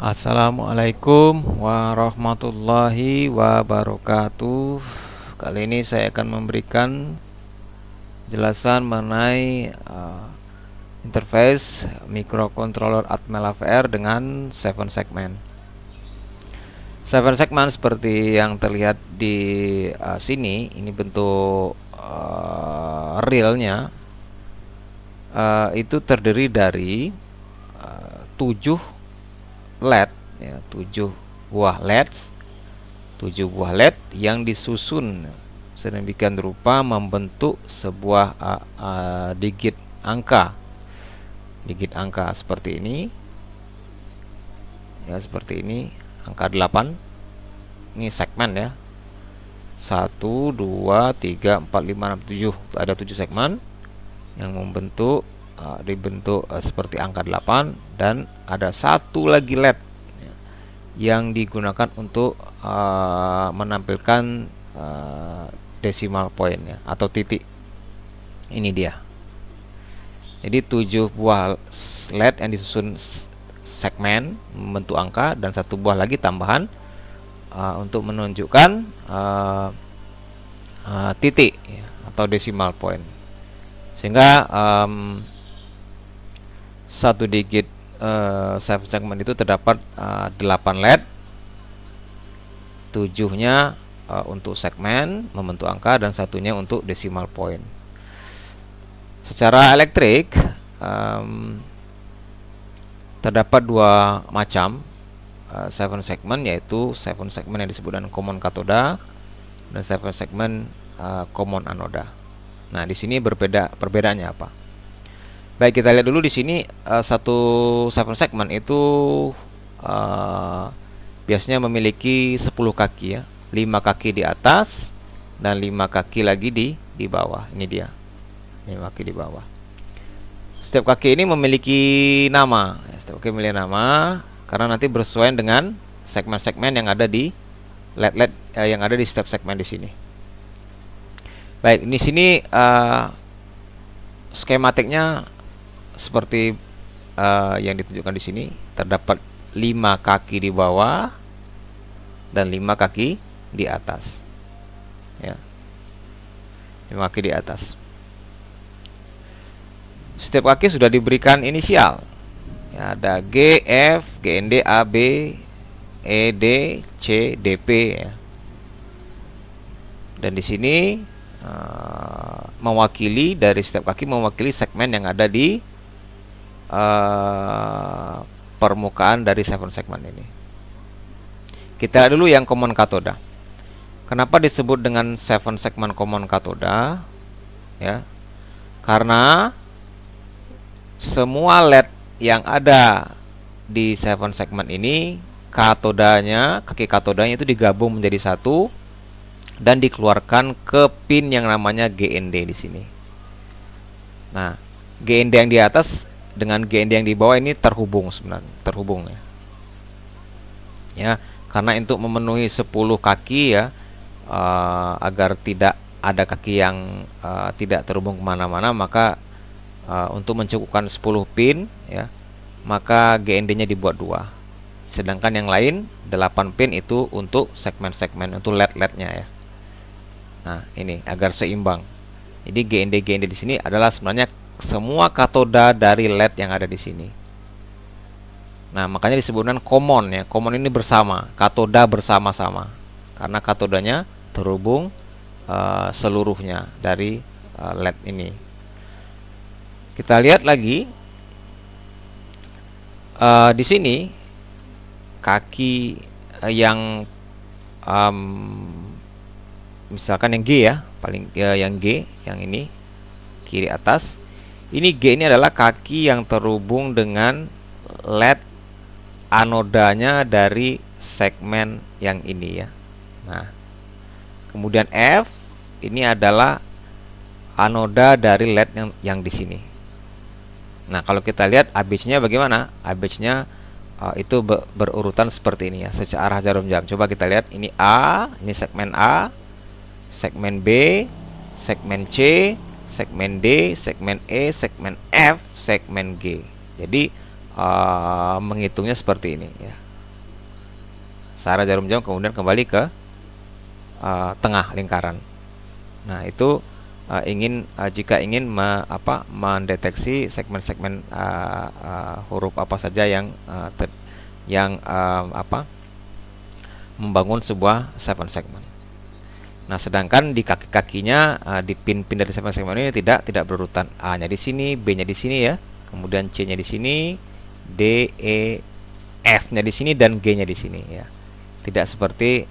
Assalamualaikum warahmatullahi wabarakatuh. Kali ini saya akan memberikan jelasan mengenai interface microcontroller Atmel AVR dengan 7 segmen. 7 segmen seperti yang terlihat di sini, ini bentuk realnya itu terdiri dari 7 LED, ya, 7 buah LED yang disusun sedemikian rupa membentuk sebuah digit angka seperti ini, ya, seperti ini, angka 8. Ini segmen, ya, 1 2 3 4 5 6 7, ada 7 segmen yang dibentuk seperti angka 8, dan ada satu lagi LED yang digunakan untuk menampilkan decimal point, ya, atau titik. Ini dia. Jadi 7 buah LED yang disusun segmen membentuk angka, dan satu buah lagi tambahan untuk menunjukkan titik, ya, atau decimal point. Sehingga satu digit 7 segmen itu terdapat 8 LED, 7-nya untuk segmen membentuk angka, dan satunya untuk decimal point. Secara elektrik terdapat dua macam 7 segmen, yaitu 7 segmen yang disebut dengan common katoda dan 7 segmen common anoda. Nah, di sini perbedaannya apa? Baik, kita lihat dulu di sini. Satu 7 segmen itu biasanya memiliki 10 kaki, ya, 5 kaki di atas dan 5 kaki lagi di bawah. Ini dia, 5 kaki di bawah. Setiap kaki ini memiliki nama, ya, setiap kaki memiliki nama karena nanti bersesuaian dengan segmen-segmen yang ada di LED yang ada di setiap segmen di sini. Baik, di sini skematiknya seperti yang ditunjukkan di sini. Terdapat 5 kaki di bawah dan 5 kaki di atas, ya, 5 kaki di atas. Setiap kaki sudah diberikan inisial, ya, ada G, F, GND, AB, ED, C, DP, ya. Dan di sini mewakili, dari setiap kaki mewakili segmen yang ada di permukaan dari 7 segmen ini. Kita lihat dulu yang common katoda. Kenapa disebut dengan 7 segmen common katoda? Ya, karena semua LED yang ada di 7 segmen ini, kaki katodanya itu digabung menjadi satu dan dikeluarkan ke pin yang namanya GND di sini. Nah, GND yang di atas dengan GND yang di bawah ini terhubung, ya. Ya, karena untuk memenuhi 10 kaki, ya, agar tidak ada kaki yang tidak terhubung kemana-mana, maka untuk mencukupkan 10 pin, ya, maka GND-nya dibuat 2. Sedangkan yang lain 8 pin itu untuk segmen-segmen, untuk LED-LED-nya, ya. Nah, ini agar seimbang. Jadi GND di sini adalah sebenarnya semua katoda dari LED yang ada di sini. Nah, makanya disebutkan common, ya. Common ini bersama, katoda bersama-sama. Karena katodanya terhubung seluruhnya dari LED ini. Kita lihat lagi di sini kaki yang misalkan yang G, ya, yang G, yang ini kiri atas. Ini G ini adalah kaki yang terhubung dengan LED anodanya dari segmen yang ini, ya. Nah, kemudian F ini adalah anoda dari LED yang di sini. Nah, kalau kita lihat ABC-nya bagaimana? ABC-nya itu berurutan seperti ini, ya, secara jarum jam. Coba kita lihat, ini A, ini segmen A, segmen B, segmen C, segmen D, segmen E, segmen F, segmen G. Jadi menghitungnya seperti ini, ya. searah jarum jam kemudian kembali ke tengah lingkaran. Nah, itu jika ingin mendeteksi segmen-segmen huruf apa saja yang membangun sebuah 7 segmen. Nah, sedangkan di kaki-kakinya di pin-pin dari 7 segmen ini tidak berurutan. A-nya di sini, B-nya di sini ya. Kemudian C-nya di sini, D, E, F-nya di sini dan G-nya di sini ya. Tidak seperti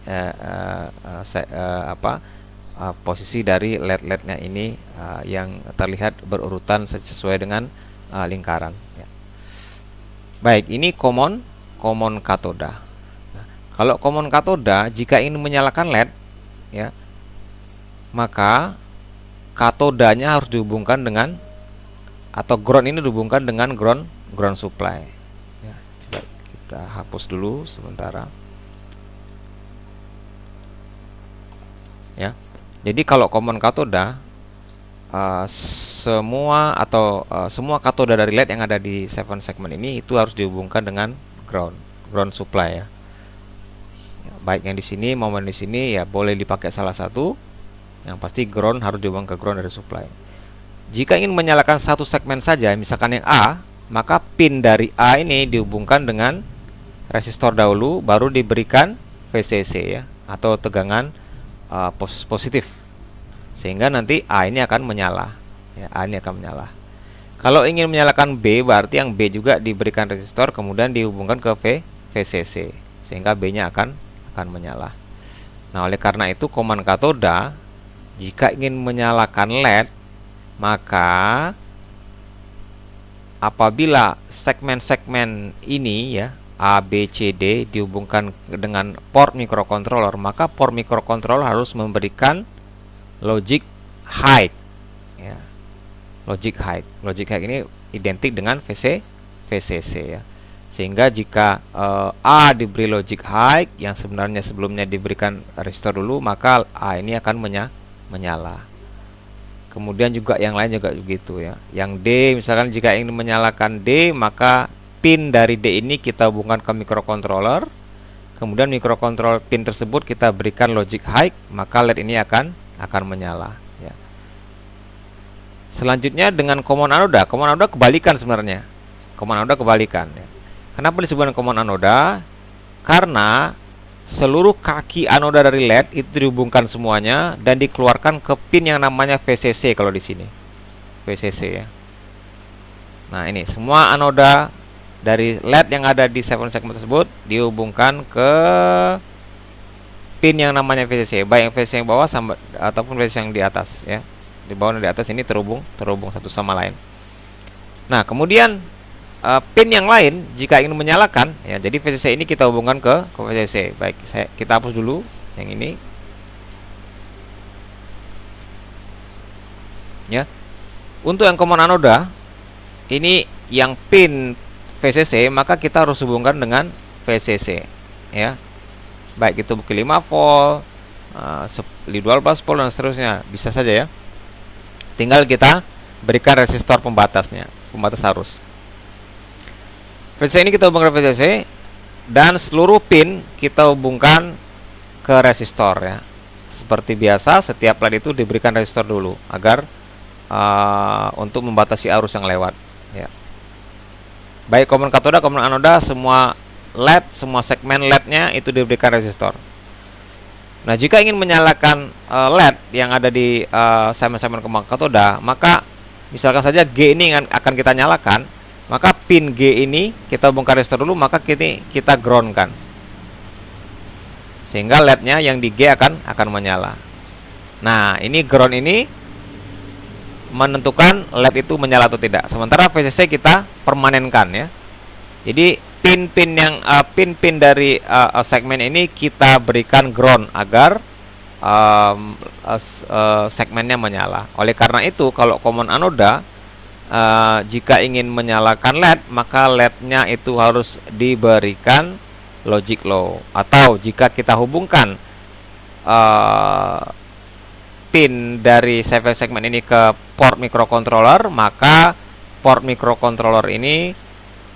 posisi dari LED-LED-nya ini yang terlihat berurutan sesuai dengan lingkaran ya. Baik, ini common katoda. Nah, kalau common katoda jika ingin menyalakan LED ya, maka katodanya harus dihubungkan dengan, atau ground ini dihubungkan dengan ground supply ya. Coba kita hapus dulu sementara ya. Jadi kalau common katoda, semua katoda dari LED yang ada di 7 segmen ini itu harus dihubungkan dengan ground supply ya. Baik yang di sini maupun di sini ya boleh dipakai salah satu. Yang pasti ground harus dihubungkan ke ground dari supply. Jika ingin menyalakan satu segmen saja, misalkan yang A, maka pin dari A ini dihubungkan dengan resistor dahulu, baru diberikan VCC ya, atau tegangan positif, sehingga nanti A ini akan menyala ya, A ini akan menyala. Kalau ingin menyalakan B, berarti yang B juga diberikan resistor kemudian dihubungkan ke VCC, sehingga B nya akan menyala. Nah, oleh karena itu common katoda jika ingin menyalakan LED, maka apabila segmen-segmen ini ya A, B, C, D dihubungkan dengan port microcontroller, maka port microcontroller harus memberikan logic high ya. Logic high ini identik dengan VCC ya. Sehingga jika A diberi logic high yang sebenarnya sebelumnya diberikan resistor dulu, maka A ini akan menyala. Kemudian juga yang lain juga begitu ya. Yang D, misalkan jika ingin menyalakan D, maka pin dari D ini kita hubungkan ke microcontroller. Kemudian microcontroller pin tersebut kita berikan logic high, maka LED ini akan menyala ya. Selanjutnya dengan common anoda. Common anoda kebalikan sebenarnya. Common anoda kebalikan ya. Kenapa disebut common anoda? Karena seluruh kaki anoda dari LED itu dihubungkan semuanya dan dikeluarkan ke pin yang namanya VCC kalau di sini. VCC ya. Nah, ini semua anoda dari LED yang ada di 7 segmen tersebut dihubungkan ke pin yang namanya VCC, baik yang VCC yang bawah ataupun VCC yang di atas ya. Di bawah dan di atas ini terhubung satu sama lain. Nah, kemudian pin yang lain jika ingin menyalakan ya, jadi VCC ini kita hubungkan ke VCC. Baik, kita hapus dulu yang ini ya. Untuk yang common anoda ini yang pin VCC, maka kita harus hubungkan dengan VCC ya. Baik itu bukti 5 volt, 12 volt dan seterusnya, bisa saja ya. Tinggal kita berikan resistor pembatas arus. VCC ini kita hubungkan ke VCC dan seluruh pin kita hubungkan ke resistor ya. Seperti biasa, setiap LED itu diberikan resistor dulu agar untuk membatasi arus yang lewat ya. Baik common katoda, common anoda, semua LED, semua segmen LED-nya itu diberikan resistor. Nah, jika ingin menyalakan LED yang ada di segmen-segmen common katoda, maka misalkan saja G ini akan kita nyalakan, maka pin G ini kita hubungkan resistor dulu, maka kita groundkan, sehingga LED-nya yang di G akan menyala. Nah, ini ground ini menentukan LED itu menyala atau tidak. Sementara VCC kita permanenkan ya. Jadi pin-pin dari segmen ini kita berikan ground agar segmennya menyala. Oleh karena itu, kalau common anoda jika ingin menyalakan LED, maka LED-nya itu harus diberikan logic low. Atau jika kita hubungkan pin dari segmen ini ke port microcontroller, maka port microcontroller ini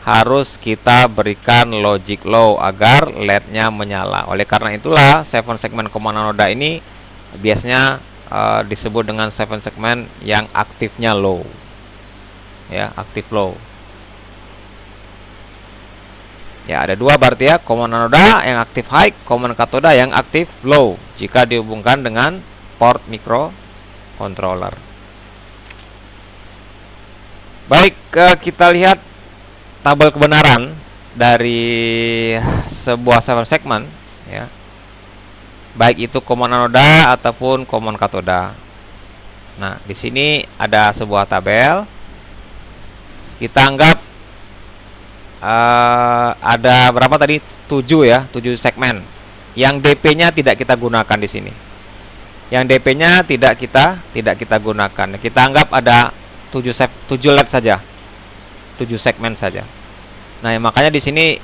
harus kita berikan logic low agar LED-nya menyala. Oleh karena itulah 7 segmen common anoda ini biasanya disebut dengan 7 segmen yang aktifnya low. Ya, aktif low. Ya, ada dua berarti ya, common anoda yang aktif high, common katoda yang aktif low jika dihubungkan dengan port microcontroller. Baik, kita lihat tabel kebenaran dari sebuah 7 segmen ya. Baik itu common anoda ataupun common katoda. Nah, di sini ada sebuah tabel. Kita anggap ada berapa tadi? 7 ya, 7 segmen. Yang DP-nya tidak kita gunakan di sini. Yang DP-nya tidak kita gunakan. Kita anggap ada 7 LED saja. 7 segmen saja. Nah, makanya di sini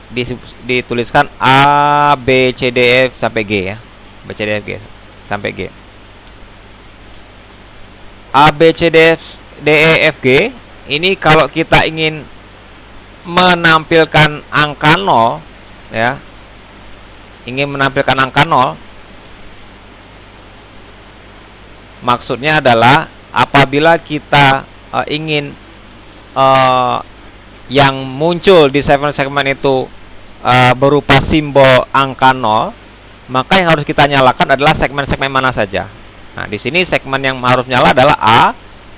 dituliskan A, B, C, D, F sampai G ya. B, C, D, F, G sampai G. A, B, C, D, F, D, E, F, G. Ini kalau kita ingin menampilkan angka 0 ya. Ingin menampilkan angka 0, maksudnya adalah apabila kita ingin yang muncul di 7 segmen itu berupa simbol angka 0, maka yang harus kita nyalakan adalah segmen-segmen mana saja. Nah, di sini segmen yang harus nyala adalah A,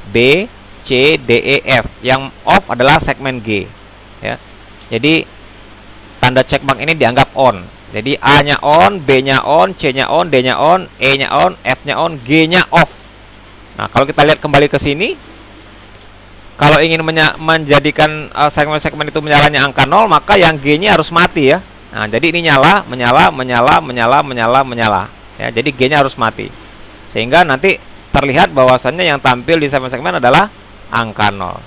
B, C, D, E, F. Yang off adalah segmen G. Ya. Jadi tanda checkmark ini dianggap on. Jadi A-nya on, B-nya on, C-nya on, D-nya on, E-nya on, F-nya on, G-nya off. Nah, kalau kita lihat kembali ke sini, kalau ingin menjadikan segmen-segmen itu menyalanya angka 0, maka yang G-nya harus mati ya. Nah, jadi ini nyala, menyala. Ya, jadi G-nya harus mati. Sehingga nanti terlihat bahwasannya yang tampil di 7 segmen adalah angka 0.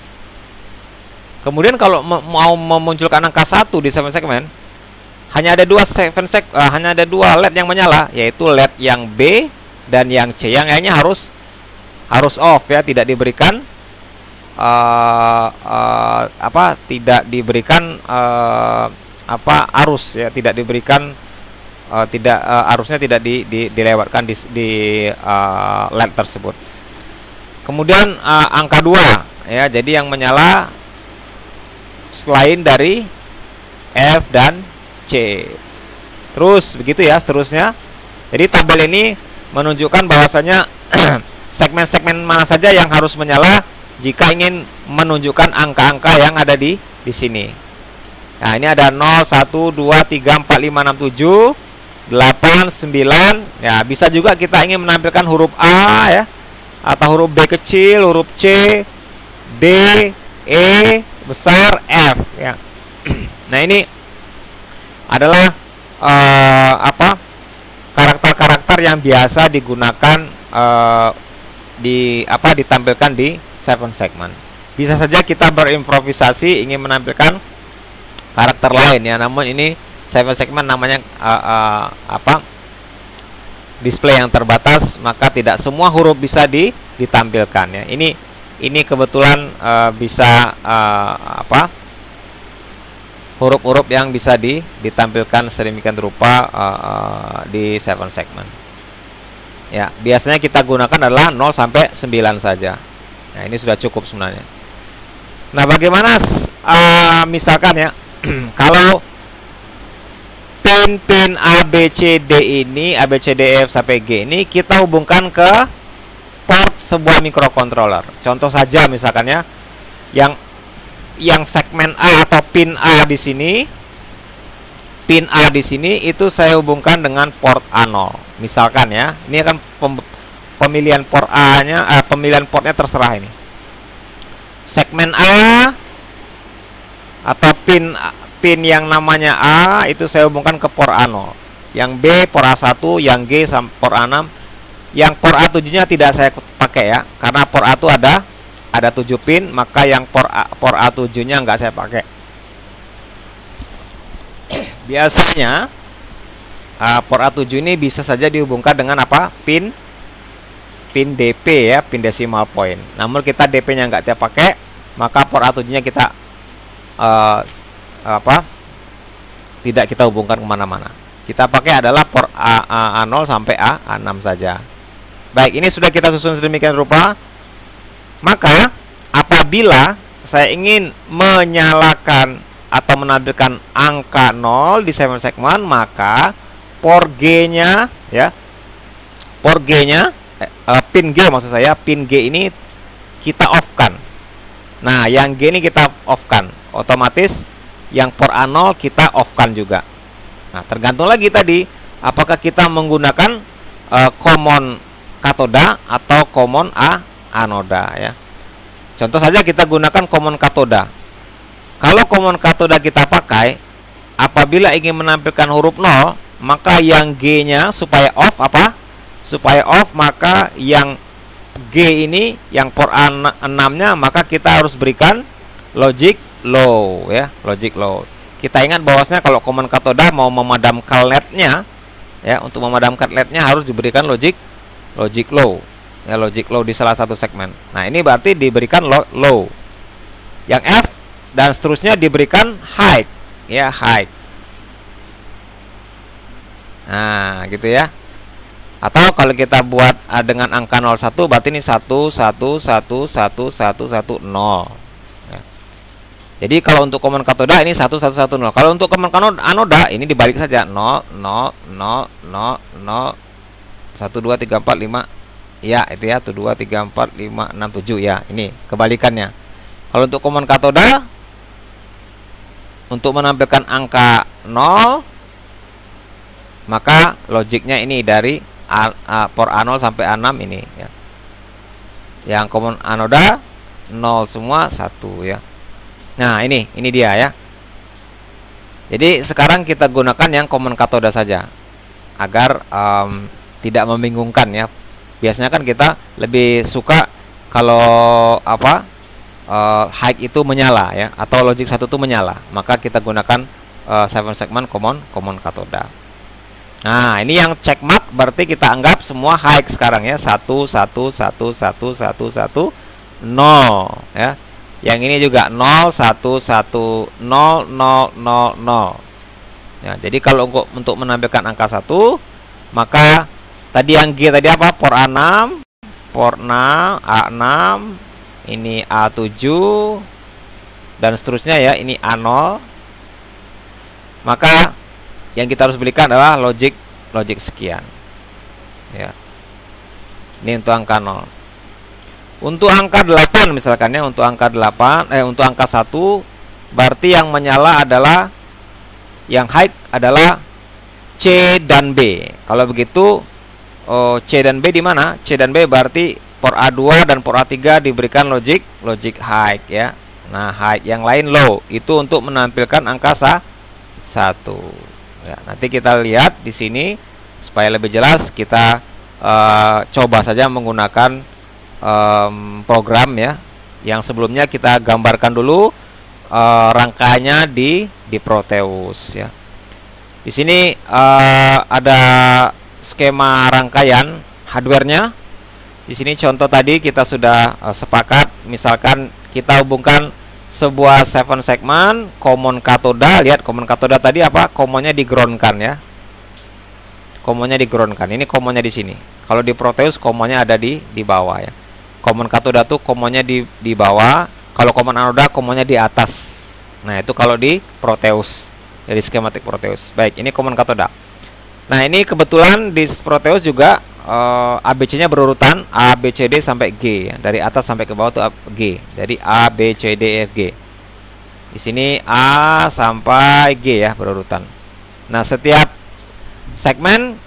Kemudian kalau mau memunculkan angka 1 di 7 segmen, hanya ada dua LED yang menyala, yaitu LED yang B dan yang C. Yang lainnya harus off ya, tidak diberikan arus ya, tidak diberikan arusnya tidak dilewatkan di LED tersebut. Kemudian angka 2 ya, jadi yang menyala selain dari F dan C. Terus begitu ya seterusnya. Jadi tabel ini menunjukkan bahwasanya segmen-segmen mana saja yang harus menyala jika ingin menunjukkan angka-angka yang ada di sini. Nah, ini ada 0, 1, 2, 3, 4, 5, 6, 7, 8, 9. Ya, bisa juga kita ingin menampilkan huruf A ya, atau huruf B kecil, huruf C, D, E besar, F ya. Nah, ini adalah karakter-karakter yang biasa digunakan ditampilkan di 7 segmen. Bisa saja kita berimprovisasi ingin menampilkan karakter lain ya, namun ini 7 segmen namanya display yang terbatas, maka tidak semua huruf bisa ditampilkan ya. Ini kebetulan bisa huruf-huruf yang bisa ditampilkan sedemikian rupa di 7 segmen. Ya, biasanya kita gunakan adalah 0 sampai 9 saja. Nah, ini sudah cukup sebenarnya. Nah, bagaimana misalkan ya kalau pin A, B, C, D ini, A, B, C, D, F sampai G ini kita hubungkan ke port sebuah microcontroller. Contoh saja misalkan ya, yang segmen A atau pin A di sini, itu saya hubungkan dengan port A0. Misalkan ya, ini akan pemilihan port A-nya, pemilihan portnya terserah ini. Segmen A atau pin yang namanya A itu saya hubungkan ke port A0. Yang B port A1, yang G port A6. Yang port A7-nya tidak saya pakai ya, karena port A itu ada 7 pin, maka yang port A7-nya nggak saya pakai. Biasanya port A7 ini bisa saja dihubungkan dengan pin DP ya, pin decimal point. Namun kita DP-nya nggak saya pakai, maka port A7-nya kita tidak kita hubungkan kemana-mana. Kita pakai adalah port A0 sampai A6 saja. Baik, ini sudah kita susun sedemikian rupa. Maka apabila saya ingin menyalakan atau menampilkan angka 0 di 7 segmen, maka port G-nya ya, port G-nya pin G maksud saya, pin G ini kita off-kan. Nah, yang G ini kita off-kan. Otomatis yang port A0 kita off-kan juga. Nah, tergantung lagi tadi apakah kita menggunakan common katoda atau common anoda ya. Contoh saja kita gunakan common katoda. Kalau common katoda kita pakai, apabila ingin menampilkan huruf 0, maka yang G-nya supaya off supaya off, maka yang G ini, yang port A6-nya, maka kita harus berikan logic low ya, logic low. Kita ingat bahwasanya kalau common katoda mau memadamkan LED-nya ya, untuk memadamkan LED-nya harus diberikan logic low. Ya, logic low di salah satu segmen. Nah, ini berarti diberikan low. Yang F dan seterusnya diberikan high ya, high. Nah, gitu ya. Atau kalau kita buat dengan angka 01 berarti ini 1111110 ya. Jadi kalau untuk common katoda ini 1110. Kalau untuk common anoda ini dibalik saja 0 0 0 0 0 1 2 3 4 5 ya, itu ya, 1 2 3 4 5 6 7 ya. Ini kebalikannya. Kalau untuk common katoda untuk menampilkan angka 0, maka logiknya ini dari port A0 sampai A6 ini ya. Yang common anoda 0 semua 1 ya. Nah, ini dia ya. Jadi sekarang kita gunakan yang common katoda saja agar tidak membingungkan ya. Biasanya kan kita lebih suka kalau high itu menyala ya, atau logic 1 itu menyala, maka kita gunakan 7 segmen common katoda. Nah, ini yang check mark berarti kita anggap semua high sekarang ya, 1 1 1 1 1 1 0 ya. Yang ini juga 0 1 1 0 0 0 0. Ya, jadi kalau untuk menampilkan angka 1, maka tadi yang G tadi apa? Port A6, port 6, A6, ini A7 dan seterusnya ya, ini A0. Maka yang kita harus berikan adalah logic sekian. Ya. Ini untuk angka 0. Untuk angka 8 misalkan ya, untuk angka 8 untuk angka 1 berarti yang menyala adalah yang high adalah C dan B. Kalau begitu C dan B di mana? C dan B berarti port A2 dan port A3 diberikan logic high ya. Nah, high yang lain low. Itu untuk menampilkan angka 1. Ya, nanti kita lihat di sini supaya lebih jelas kita coba saja menggunakan program ya. Yang sebelumnya kita gambarkan dulu rangkaiannya di Proteus ya. Di sini ada skema rangkaian hardware-nya. Di sini contoh tadi kita sudah sepakat, misalkan kita hubungkan sebuah 7 segmen common katoda. Lihat common katoda tadi apa? Commonnya di ground-kan ya. Commonnya di ground-kan. Ini commonnya di sini. Kalau di Proteus commonnya ada di bawah ya. Common katoda tuh commonnya di bawah. Kalau common anoda commonnya di atas. Nah, itu kalau di Proteus. Jadi skematik Proteus. Baik, ini common katoda. Nah, ini kebetulan di Proteus juga ABC-nya berurutan A, B, C, D sampai G ya. Dari atas sampai ke bawah itu G. Jadi A, B, C, D, E, F, G. Di sini A sampai G ya berurutan. Nah, setiap segmen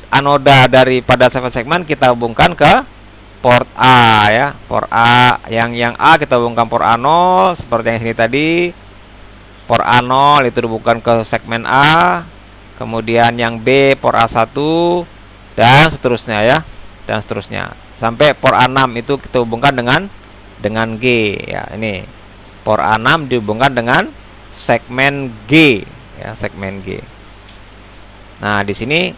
anoda daripada 7 segmen kita hubungkan ke port A ya. Port A yang A kita hubungkan port A0 seperti yang sini tadi. Port A0 itu dihubungkan ke segmen A. Kemudian yang B port A1 dan seterusnya ya, dan seterusnya sampai port A6 itu kita hubungkan dengan G ya. Ini port A6 dihubungkan dengan segmen G ya, segmen G. Nah, di sini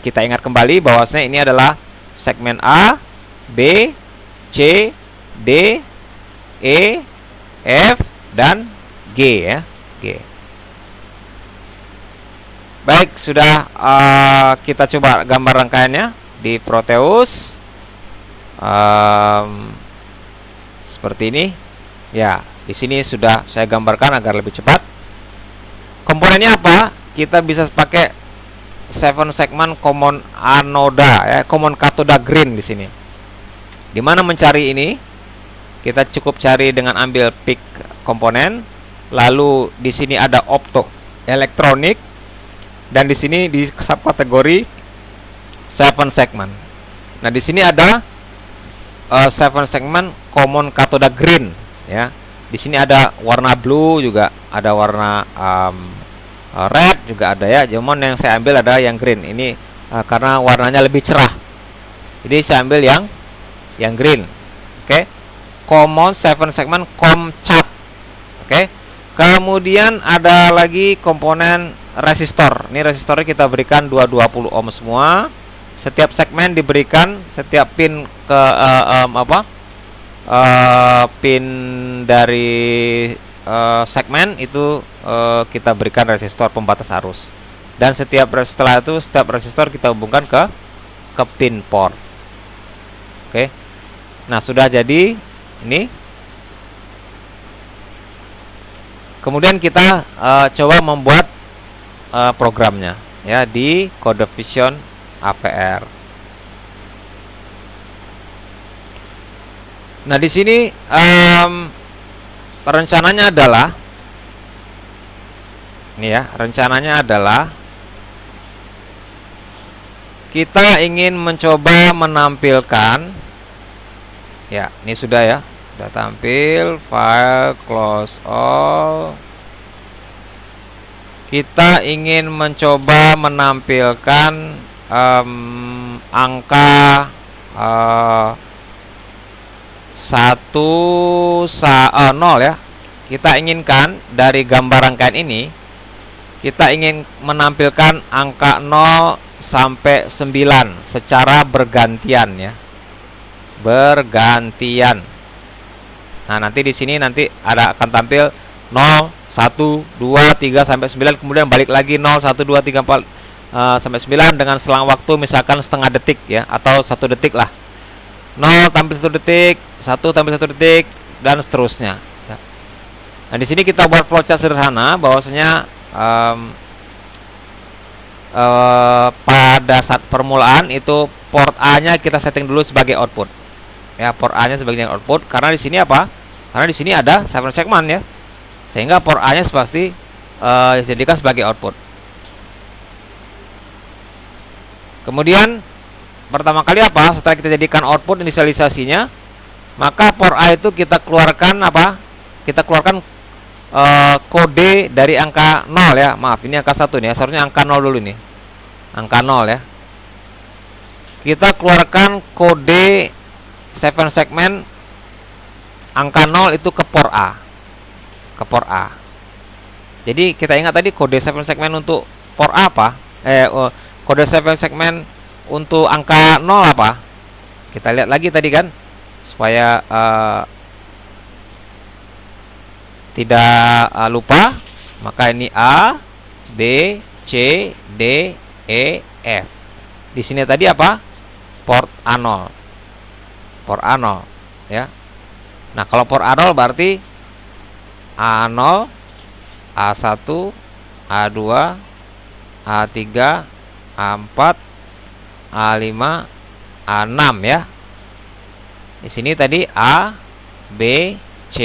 kita ingat kembali bahwasanya ini adalah segmen A, B, C, D, E, F, dan G ya, G. Baik, sudah kita coba gambar rangkaiannya di Proteus seperti ini. Ya, di sini sudah saya gambarkan agar lebih cepat. Komponennya apa? Kita bisa pakai 7 segment common anoda ya, common katoda green di sini. Di mana mencari ini? Kita cukup cari dengan ambil pick komponen, lalu di sini ada opto elektronik, dan di sini di subkategori 7 segment. Nah, di sini ada 7 segment common katoda green ya. Di sini ada warna blue, juga ada warna red juga ada ya. Cuman yang saya ambil ada yang green. Ini karena warnanya lebih cerah. Jadi saya ambil yang green. Oke. Common 7 segment COMCAT. Oke. Kemudian ada lagi komponen resistor. Ini resistornya kita berikan 220 ohm semua. Setiap segmen diberikan, setiap pin ke pin dari segmen itu kita berikan resistor pembatas arus. Dan setelah itu setiap resistor kita hubungkan ke pin port. Oke. Nah, sudah jadi ini. Kemudian kita coba membuat programnya ya di CodeVision APR. Nah, di sini rencananya adalah ini ya, rencananya adalah kita ingin mencoba menampilkan ya, ini sudah ya, sudah tampil, file, close all. Kita ingin mencoba menampilkan angka 0 ya. Kita inginkan dari gambar rangkaian ini, kita ingin menampilkan angka 0 sampai 9 secara bergantian ya. Bergantian. Nah, nanti di sini nanti akan tampil 0, 1, 2, 3 sampai 9, kemudian balik lagi 0, 1, 2, 3, 4 sampai 9 dengan selang waktu misalkan setengah detik ya, atau 1 detik lah. 0 tampil 1 detik, 1 tampil 1 detik, dan seterusnya. Nah, di sini kita buat flowchart sederhana bahwasanya pada saat permulaan itu port A-nya kita setting dulu sebagai output. Ya, port A-nya sebagai output karena di sini apa? Karena di sini ada 7 segment ya. Sehingga port A-nya pasti dijadikan sebagai output. Kemudian pertama kali apa? Setelah kita jadikan output inisialisasinya, maka port A itu kita keluarkan apa? Kita keluarkan kode dari angka 0 ya. Maaf, ini angka 1 nih ya. Seharusnya angka 0 dulu nih. Angka 0 ya. Kita keluarkan kode 7 segmen angka 0 itu ke port A. Ke port A. Jadi kita ingat tadi kode 7 segmen untuk port A apa? Kode 7 segmen untuk angka 0 apa? Kita lihat lagi tadi kan, supaya tidak lupa. Maka ini A, B, C, D, E, F. Di sini tadi apa? Port A0. Port A0 ya. Nah, kalau port A0 berarti A0, A1, A2, A3, A4, A5, A6 ya. Di sini tadi A, B, C,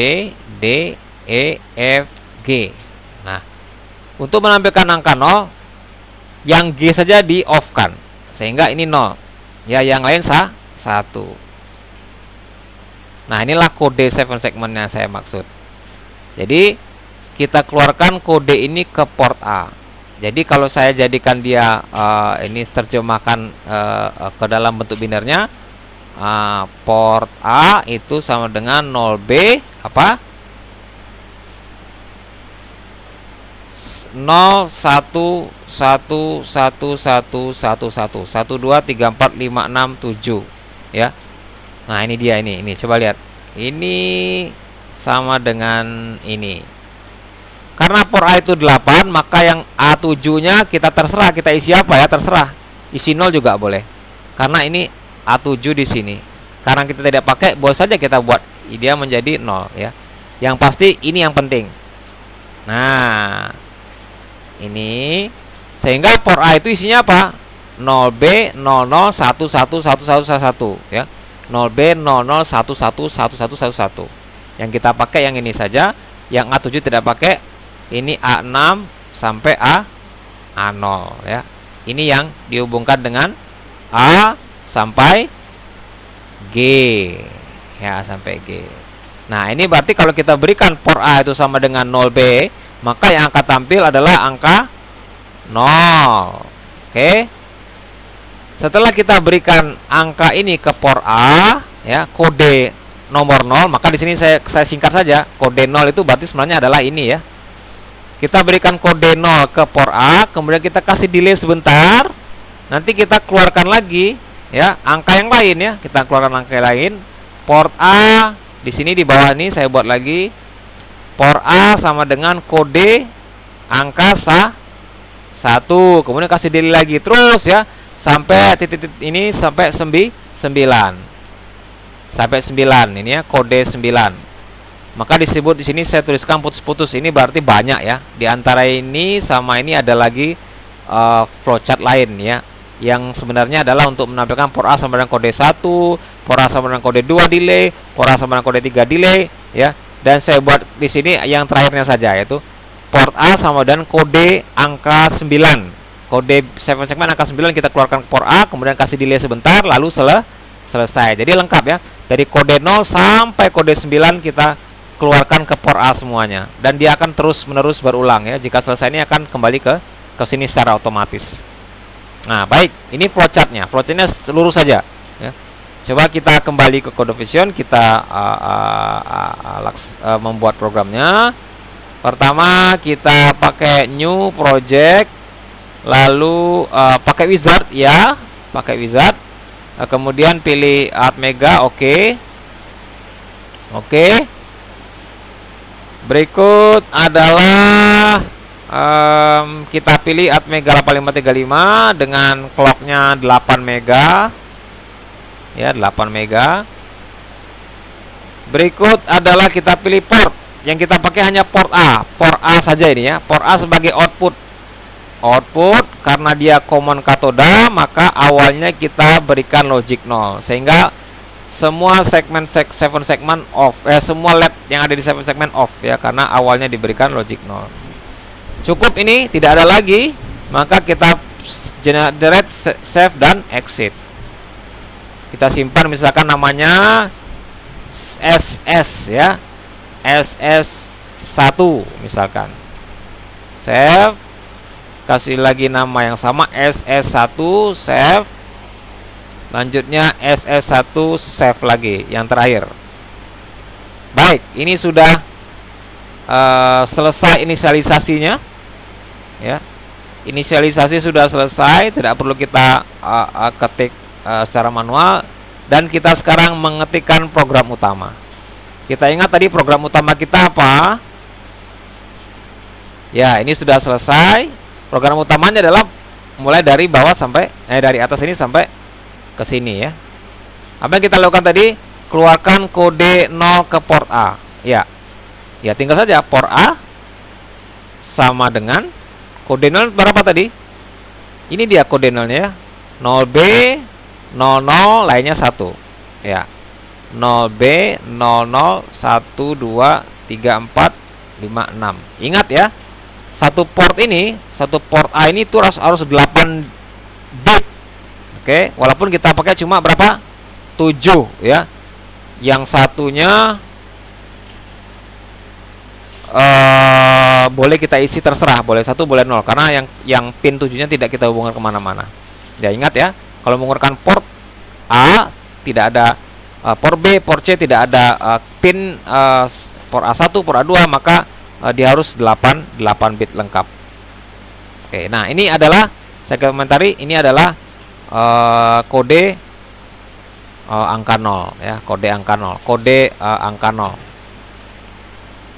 D, E, F, G. Nah, untuk menampilkan angka 0, yang G saja di off kan, sehingga ini 0. Ya, yang lain 1. Nah, inilah kode 7 segment yang saya maksud. Jadi kita keluarkan kode ini ke port A. Jadi kalau saya jadikan dia ini terjemahkan ke dalam bentuk binernya, port A itu sama dengan 0B apa? 0 1 1 1 1 1 1 1 1 2 3 4 5 6 7 ya. Nah, ini dia ini coba lihat. Ini 1 sama dengan ini. Karena port A itu 8, maka yang A7-nya kita terserah, kita isi apa ya, terserah. Isi 0 juga boleh. Karena ini A7 di sini. Karena kita tidak pakai, boleh saja kita buat dia menjadi 0 ya. Yang pasti ini yang penting. Nah, ini sehingga port A itu isinya apa? 0B 00111111 ya. 0B 00111111. Yang kita pakai yang ini saja. Yang A7 tidak pakai. Ini A6 sampai A0 ya. Ini yang dihubungkan dengan A sampai G ya, sampai G. Nah, ini berarti kalau kita berikan port A itu sama dengan 0B, maka yang akan tampil adalah angka 0. Oke. Setelah kita berikan angka ini ke port A ya, kode nomor 0, maka di sini saya singkat saja. Kode 0 itu berarti sebenarnya adalah ini ya. Kita berikan kode 0 ke port A, kemudian kita kasih delay sebentar. Nanti kita keluarkan lagi ya, angka yang lain ya. Kita keluarkan angka yang lain. Port A di sini di bawah ini saya buat lagi. Port A sama dengan kode angka 1. Kemudian kasih delay lagi terus ya, sampai titik ini sampai 9. Sampai 9 ini ya, kode 9. Maka disebut di sini saya tuliskan putus-putus. Ini berarti banyak ya. Di antara ini sama ini ada lagi flowchart lain ya, yang sebenarnya adalah untuk menampilkan port A sama dengan kode 1, port A sama dengan kode 2 delay, port A sama dengan kode 3 delay ya. Dan saya buat di sini yang terakhirnya saja, yaitu port A sama dengan kode angka 9. Kode 7 segmen angka 9 kita keluarkan ke port A, kemudian kasih delay sebentar, lalu selesai. Jadi lengkap ya. Dari kode 0 sampai kode 9 kita keluarkan ke port A semuanya, dan dia akan terus-menerus berulang ya. Jika selesai ini akan kembali ke sini secara otomatis. Nah, baik, ini flowchartnya. Flowchartnya lurus saja ya. Coba kita kembali ke CodeVision, kita membuat programnya. Pertama kita pakai new project, lalu pakai wizard ya, pakai wizard. Kemudian pilih Atmega, oke. Berikut adalah kita pilih Atmega 8535 dengan clocknya 8 mega ya, 8 mega. Berikut adalah kita pilih port. Yang kita pakai hanya port A saja ini ya. Port A sebagai output karena dia common katoda, maka awalnya kita berikan logic 0 sehingga semua segmen 7 segmen off semua LED yang ada di 7 segmen off ya, karena awalnya diberikan logic 0. Cukup ini, tidak ada lagi, maka kita generate, save dan exit. Kita simpan misalkan namanya SS ya, SS1 misalkan. Save, kasih lagi nama yang sama SS1, save. Lanjutnya SS1, save lagi yang terakhir. Baik, ini sudah selesai inisialisasinya ya. Inisialisasi sudah selesai, tidak perlu kita ketik secara manual. Dan kita sekarang mengetikkan program utama. Kita ingat tadi program utama kita apa? Ya, ini sudah selesai. Program utamanya adalah mulai dari bawah sampai dari atas ini sampai ke sini ya. Apa yang kita lakukan tadi? Keluarkan kode 0 ke port A. Ya, tinggal saja port A sama dengan kode 0 berapa tadi? Ini dia kode 0-nya ya. 0B 00 lainnya 1. Ya. 0B 00 1 2 3 4 5 6. Ingat ya. Satu port A ini itu harus 8 bit. Oke, walaupun kita pakai cuma berapa? 7 ya. Yang satunya boleh kita isi terserah, boleh 1 boleh 0, karena yang pin 7-nya tidak kita hubungkan kemana-mana. Ya, ingat ya, kalau menggunakan port A tidak ada port B, port C tidak ada pin port A1, port A2, maka dia harus 8 bit lengkap. Oke, nah ini adalah saya komentari, ini adalah kode angka 0 ya, kode angka 0,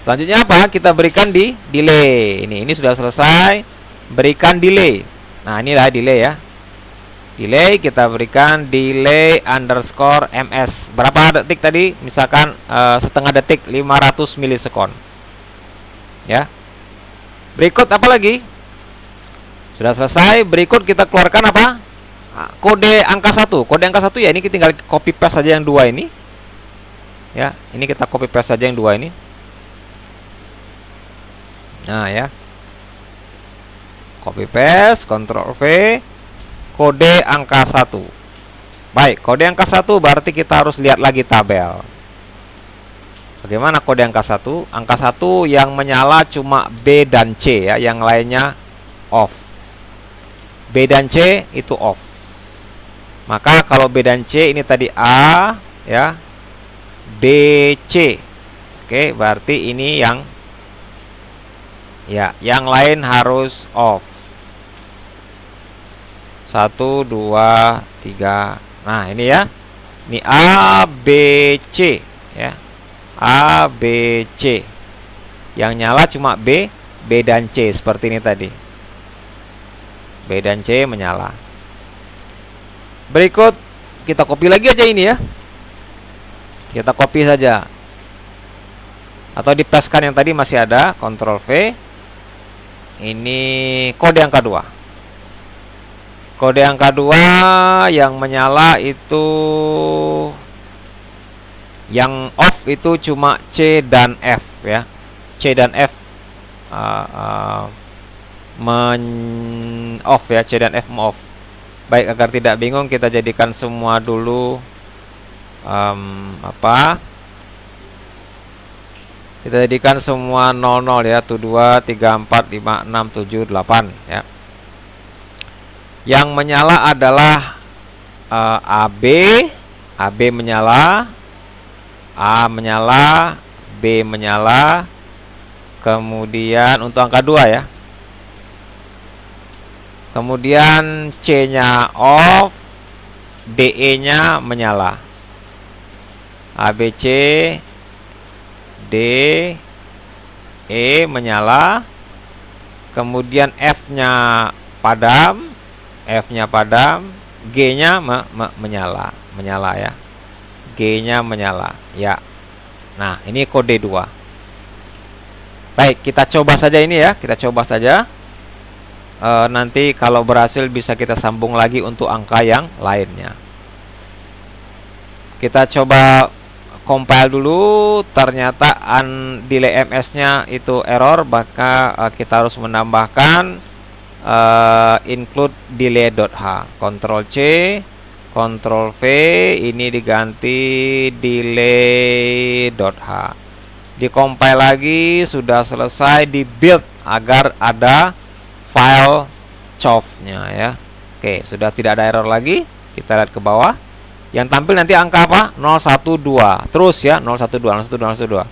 Selanjutnya apa? Kita berikan di delay. Ini sudah selesai. Berikan delay. Nah, inilah delay ya. Delay kita berikan delay underscore ms. Berapa detik tadi? Misalkan setengah detik, 500 milisekon. Ya. Berikut apa lagi? Sudah selesai. Berikut kita keluarkan apa? Kode angka 1. Kode angka 1 ya, ini kita tinggal copy paste saja yang dua ini. Ya, ini kita copy paste saja yang dua ini. Nah ya, copy paste, Ctrl V, kode angka 1. Baik, kode angka 1 berarti kita harus lihat lagi tabel. Bagaimana kode angka 1? Angka 1 yang menyala cuma B dan C ya, yang lainnya off. B dan C itu off. Maka kalau B dan C ini tadi A ya, B, C. Oke, berarti ini yang ya, yang lain harus off. 1, 2, 3. Nah, ini ya. Ini A, B, C ya. A, B, C. Yang nyala cuma B, B dan C seperti ini tadi. B dan C menyala. Berikut kita copy lagi aja ini ya. Kita copy saja. Atau dipastekan yang tadi masih ada, Ctrl V. Ini kode angka 2. Kode angka 2 yang menyala itu, yang off itu cuma C dan F ya. C dan F off ya, C dan F off. Baik, agar tidak bingung kita jadikan semua dulu kita jadikan semua 00 ya, 1 2 3 4 5 6 7 8 ya. Yang menyala adalah AB, AB menyala, A menyala, B menyala. Kemudian untuk angka 2 ya. Kemudian C-nya off, DE-nya menyala. ABC, D, E menyala. Kemudian F-nya padam, F-nya padam, G-nya menyala, menyala ya. G-nya menyala, ya. Nah, ini kode 2. Baik, kita coba saja ini ya, kita coba saja. Nanti kalau berhasil bisa kita sambung lagi untuk angka yang lainnya. Kita coba compile dulu, ternyata delay ms-nya itu error, maka kita harus menambahkan include delay.h. Ctrl C, Ctrl V, ini diganti delay.h. Di-compile lagi, sudah selesai, di build agar ada file chof-nya ya. Oke, sudah tidak ada error lagi. Kita lihat ke bawah. Yang tampil nanti angka apa? 012. Terus ya, 012, 012, 012.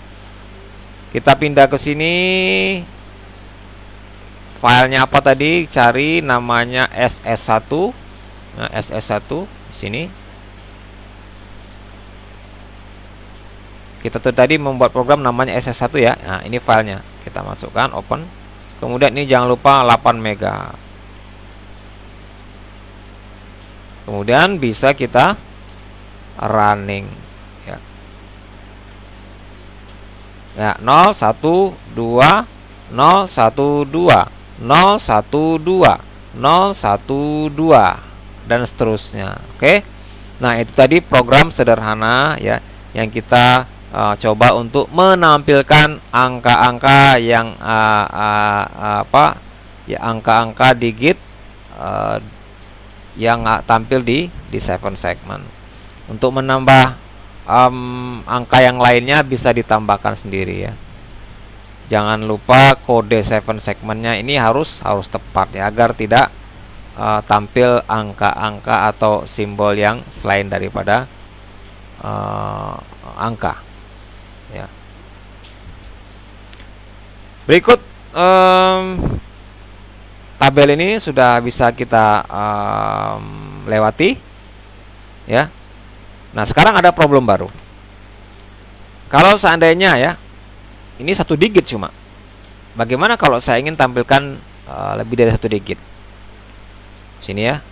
Kita pindah ke sini. Filenya apa tadi? Cari namanya SS1. Nah, SS1 di sini. Kita tuh tadi membuat program namanya SS1 ya. Nah, ini filenya. Kita masukkan, open. Kemudian ini jangan lupa 8 mega. Kemudian bisa kita running ya. Ya, 0 1 2 0 1 2 0 1 2 0 1 2 dan seterusnya. Oke. Nah, itu tadi program sederhana ya yang kita coba untuk menampilkan angka-angka yang angka-angka digit yang tampil di 7 segment. Untuk menambah angka yang lainnya bisa ditambahkan sendiri ya. Jangan lupa kode 7 segmentnya ini harus tepat ya, agar tidak tampil angka-angka atau simbol yang selain daripada angka ya. Berikut tabel ini sudah bisa kita lewati ya. Nah, sekarang ada problem baru. Kalau seandainya ya Ini 1 digit cuma. Bagaimana kalau saya ingin tampilkan lebih dari 1 digit? Sini ya.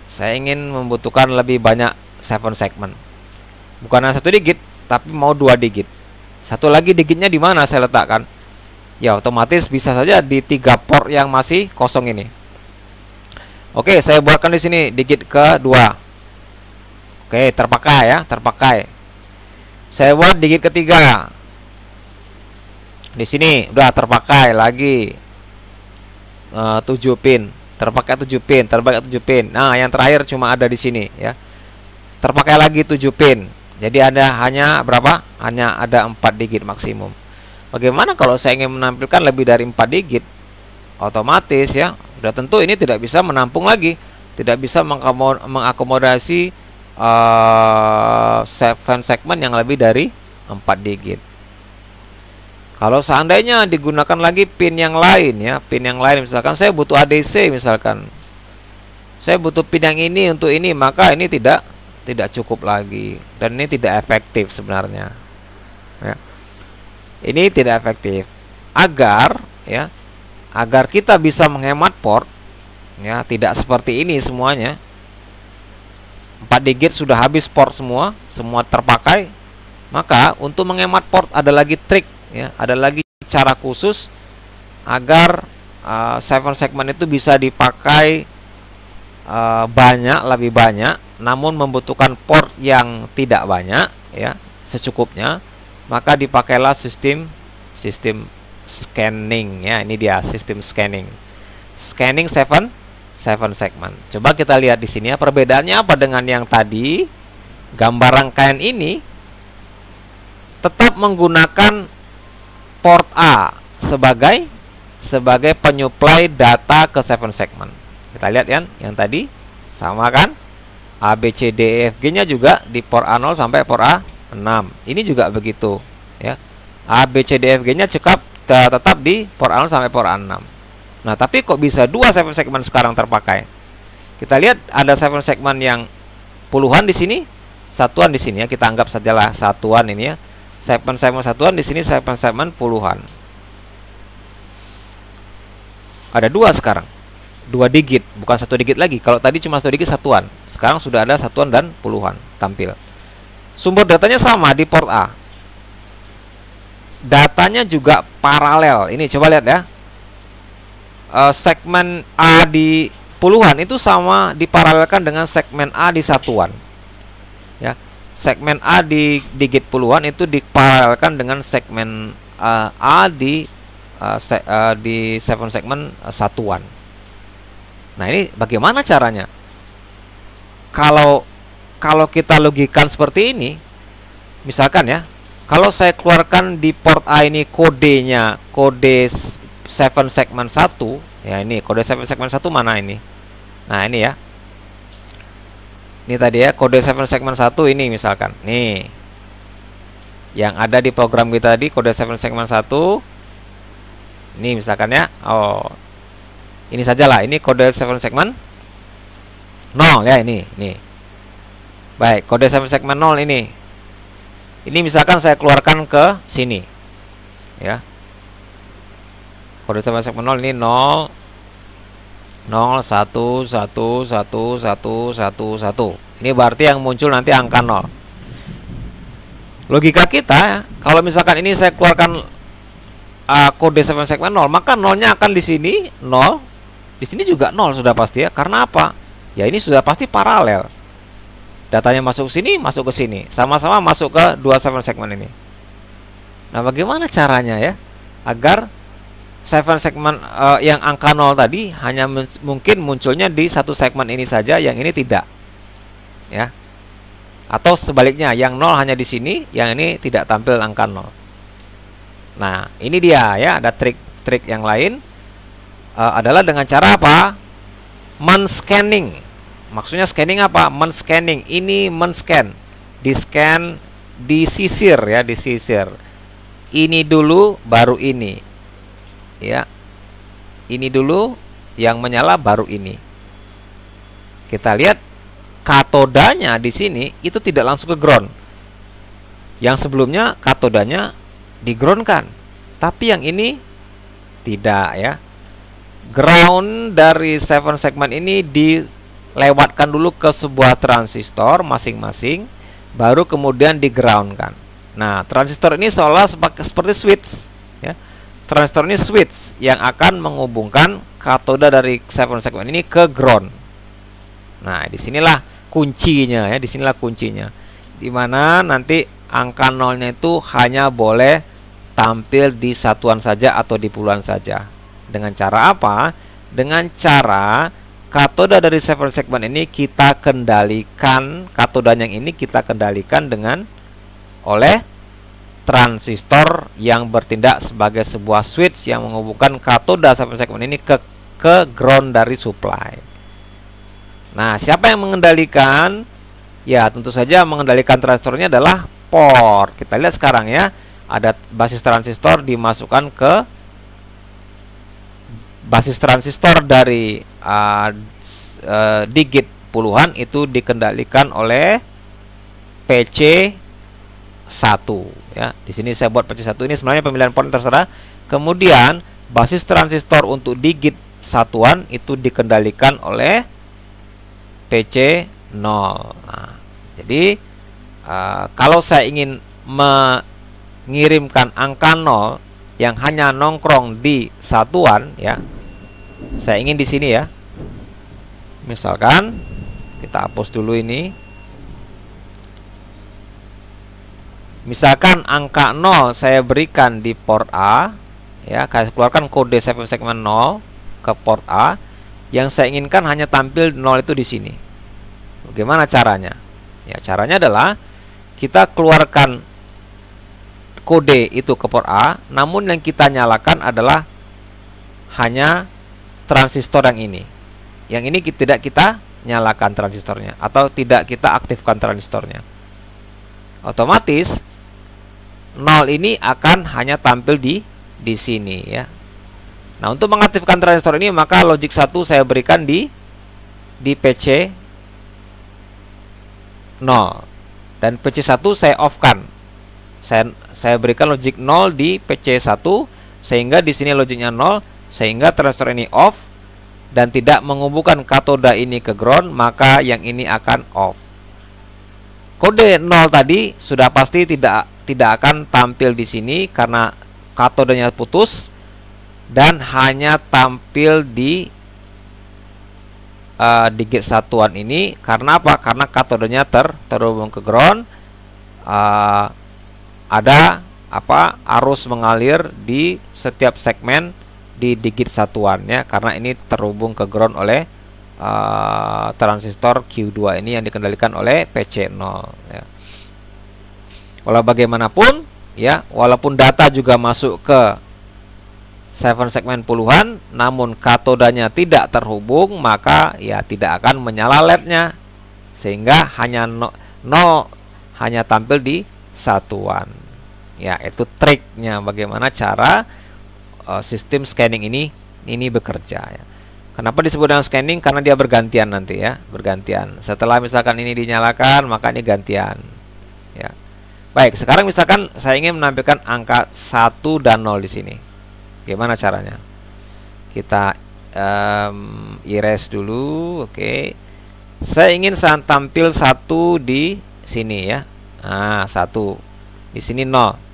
Saya ingin membutuhkan lebih banyak 7 segment. Bukan hanya 1 digit, tapi mau 2 digit. Satu lagi digitnya di mana saya letakkan? Ya otomatis bisa saja di 3 port yang masih kosong ini. Oke, saya buatkan di sini digit kedua. Oke, terpakai ya, terpakai. Saya buat digit ketiga. Di sini udah terpakai lagi 7 pin, terpakai 7 pin, terpakai 7 pin. Nah, yang terakhir cuma ada di sini ya. Terpakai lagi 7 pin. Jadi ada hanya berapa? Hanya ada 4 digit maksimum. Bagaimana kalau saya ingin menampilkan lebih dari 4 digit? Otomatis ya, udah tentu ini tidak bisa menampung lagi, tidak bisa mengakomodasi 7 segmen yang lebih dari 4 digit. Kalau seandainya digunakan lagi pin yang lain ya, pin yang lain misalkan saya butuh ADC misalkan. Saya butuh pin yang ini untuk ini, maka ini tidak cukup lagi dan ini tidak efektif sebenarnya. Ya. Ini tidak efektif. Agar kita bisa menghemat port ya, tidak seperti ini semuanya. 4 digit sudah habis port semua terpakai. Maka untuk menghemat port ada lagi trik ya, ada lagi cara khusus agar 7 segmen itu bisa dipakai lebih banyak, namun membutuhkan port yang tidak banyak ya, secukupnya. Maka dipakailah sistem scanning ya. Ini dia sistem scanning 7 segmen. Coba kita lihat di sini ya, perbedaannya apa dengan yang tadi. Gambar rangkaian ini tetap menggunakan port A sebagai penyuplai data ke 7 segmen. Kita lihat ya, yang tadi sama kan? A, B, C, D, E, F, G-nya juga di port A0 sampai port A6. Ini juga begitu ya. A, B, C, D, F, G-nya tetap di port A0 sampai port A6. Nah, tapi kok bisa 2 7 segmen sekarang terpakai? Kita lihat ada 7 segmen yang puluhan di sini, satuan di sini ya. Kita anggap sajalah satuan ini ya. 7 satuan di sini, 7 segmen puluhan. Ada 2 sekarang. 2 digit, bukan 1 digit lagi. Kalau tadi cuma 1 digit satuan, sekarang sudah ada satuan dan puluhan tampil. Sumber datanya sama di port A. Datanya juga paralel. Ini coba lihat ya. Segmen A di puluhan itu sama diparalelkan dengan segmen A di satuan. Ya. Segmen A di digit puluhan itu diparalelkan dengan segmen A di 7 segmen satuan. Nah, ini bagaimana caranya? Kalau kita logikan seperti ini, misalkan ya, kalau saya keluarkan di port A ini kodenya, kode 7 segmen 1, ya ini kode 7 segmen 1 mana ini? Nah, ini ya. Ini tadi ya, kode 7 segmen 1 ini misalkan. Nih. Yang ada di program kita tadi kode 7 segmen 1. Ini misalkan ya. Oh. Ini sajalah, ini kode 7 segmen 0 ya ini. Baik, kode 7 segmen 0 ini. Ini misalkan saya keluarkan ke sini. Ya. Kode 7 segmen 0 ini 0 0 1 1 1 1 1 1. Ini berarti yang muncul nanti angka 0. Logika kita, kalau misalkan ini saya keluarkan kode 7 segmen 0, maka 0-nya akan di sini 0. Di sini juga 0 sudah pasti ya. Karena apa? Ya ini sudah pasti paralel. Datanya masuk ke sini, masuk ke sini. Sama-sama masuk ke 2 7 segmen ini. Nah, bagaimana caranya ya? Agar 7 segmen yang angka 0 tadi hanya mungkin munculnya di 1 segmen ini saja, yang ini tidak. Ya. Atau sebaliknya, yang 0 hanya di sini, yang ini tidak tampil angka 0. Nah, ini dia ya, ada trik yang lain. Adalah dengan cara apa? Men-scanning. Maksudnya scanning apa? Men-scanning. Ini men-scan. Di-scan, disisir ya, disisir. Ini dulu baru ini. Ya. Ini dulu yang menyala baru ini. Kita lihat katodanya di sini itu tidak langsung ke ground. Yang sebelumnya katodanya di ground kan. Tapi yang ini tidak ya. Ground dari 7 segmen ini dilewatkan dulu ke sebuah transistor masing-masing, baru kemudian digroundkan. Nah, transistor ini seolah seperti switch ya. Transistor ini switch yang akan menghubungkan katoda dari 7 segmen ini ke ground. Nah, disinilah kuncinya ya, disinilah kuncinya. Dimana nanti angka nolnya itu hanya boleh tampil di satuan saja atau di puluhan saja. Dengan cara apa? Dengan cara katoda dari 7 segmen ini kita kendalikan, katoda yang ini kita kendalikan dengan oleh transistor yang bertindak sebagai sebuah switch yang menghubungkan katoda 7 segmen ini ke ground dari supply. Nah, siapa yang mengendalikan? Ya, tentu saja mengendalikan transistornya adalah port. Kita lihat sekarang ya, ada basis transistor dimasukkan ke basis transistor dari digit puluhan itu dikendalikan oleh PC1 ya. Di sini saya buat PC1 ini sebenarnya pemilihan port terserah. Kemudian basis transistor untuk digit satuan itu dikendalikan oleh PC0. Nah, jadi kalau saya ingin mengirimkan angka 0 yang hanya nongkrong di satuan ya, saya ingin di sini ya. Misalkan kita hapus dulu ini. Misalkan angka 0 saya berikan di port A ya, saya keluarkan kode 7 segmen 0 ke port A. Yang saya inginkan hanya tampil 0 itu di sini. Bagaimana caranya? Ya, caranya adalah kita keluarkan kode itu ke port A, namun yang kita nyalakan adalah hanya transistor yang ini. Yang ini tidak kita nyalakan transistornya atau tidak kita aktifkan transistornya. Otomatis 0 ini akan hanya tampil di sini ya. Nah, untuk mengaktifkan transistor ini maka logic 1 saya berikan di PC 0 dan PC1 saya off-kan. Saya berikan logic 0 di PC1 sehingga di sini logiknya 0, sehingga transistor ini off dan tidak menghubungkan katoda ini ke ground, maka yang ini akan off. Kode 0 tadi sudah pasti tidak akan tampil di sini karena katodanya putus dan hanya tampil di digit satuan ini. Karena apa? Karena katodanya terhubung ke ground. Ada arus mengalir di setiap segmen di digit satuannya karena ini terhubung ke ground oleh transistor Q2 ini yang dikendalikan oleh PC0 ya. Walau bagaimanapun ya, walaupun data juga masuk ke 7 segmen puluhan namun katodanya tidak terhubung, maka ya tidak akan menyala LED-nya sehingga hanya hanya tampil di satuan. Ya, itu triknya bagaimana cara sistem scanning ini bekerja ya. Kenapa disebut dengan scanning? Karena dia bergantian nanti ya, bergantian. Setelah misalkan ini dinyalakan, maka ini gantian ya. Baik, sekarang misalkan saya ingin menampilkan angka 1 dan 0 di sini. Gimana caranya? Kita erase dulu, oke. Saya ingin tampil 1 di sini ya. Nah, 1. Di sini 0.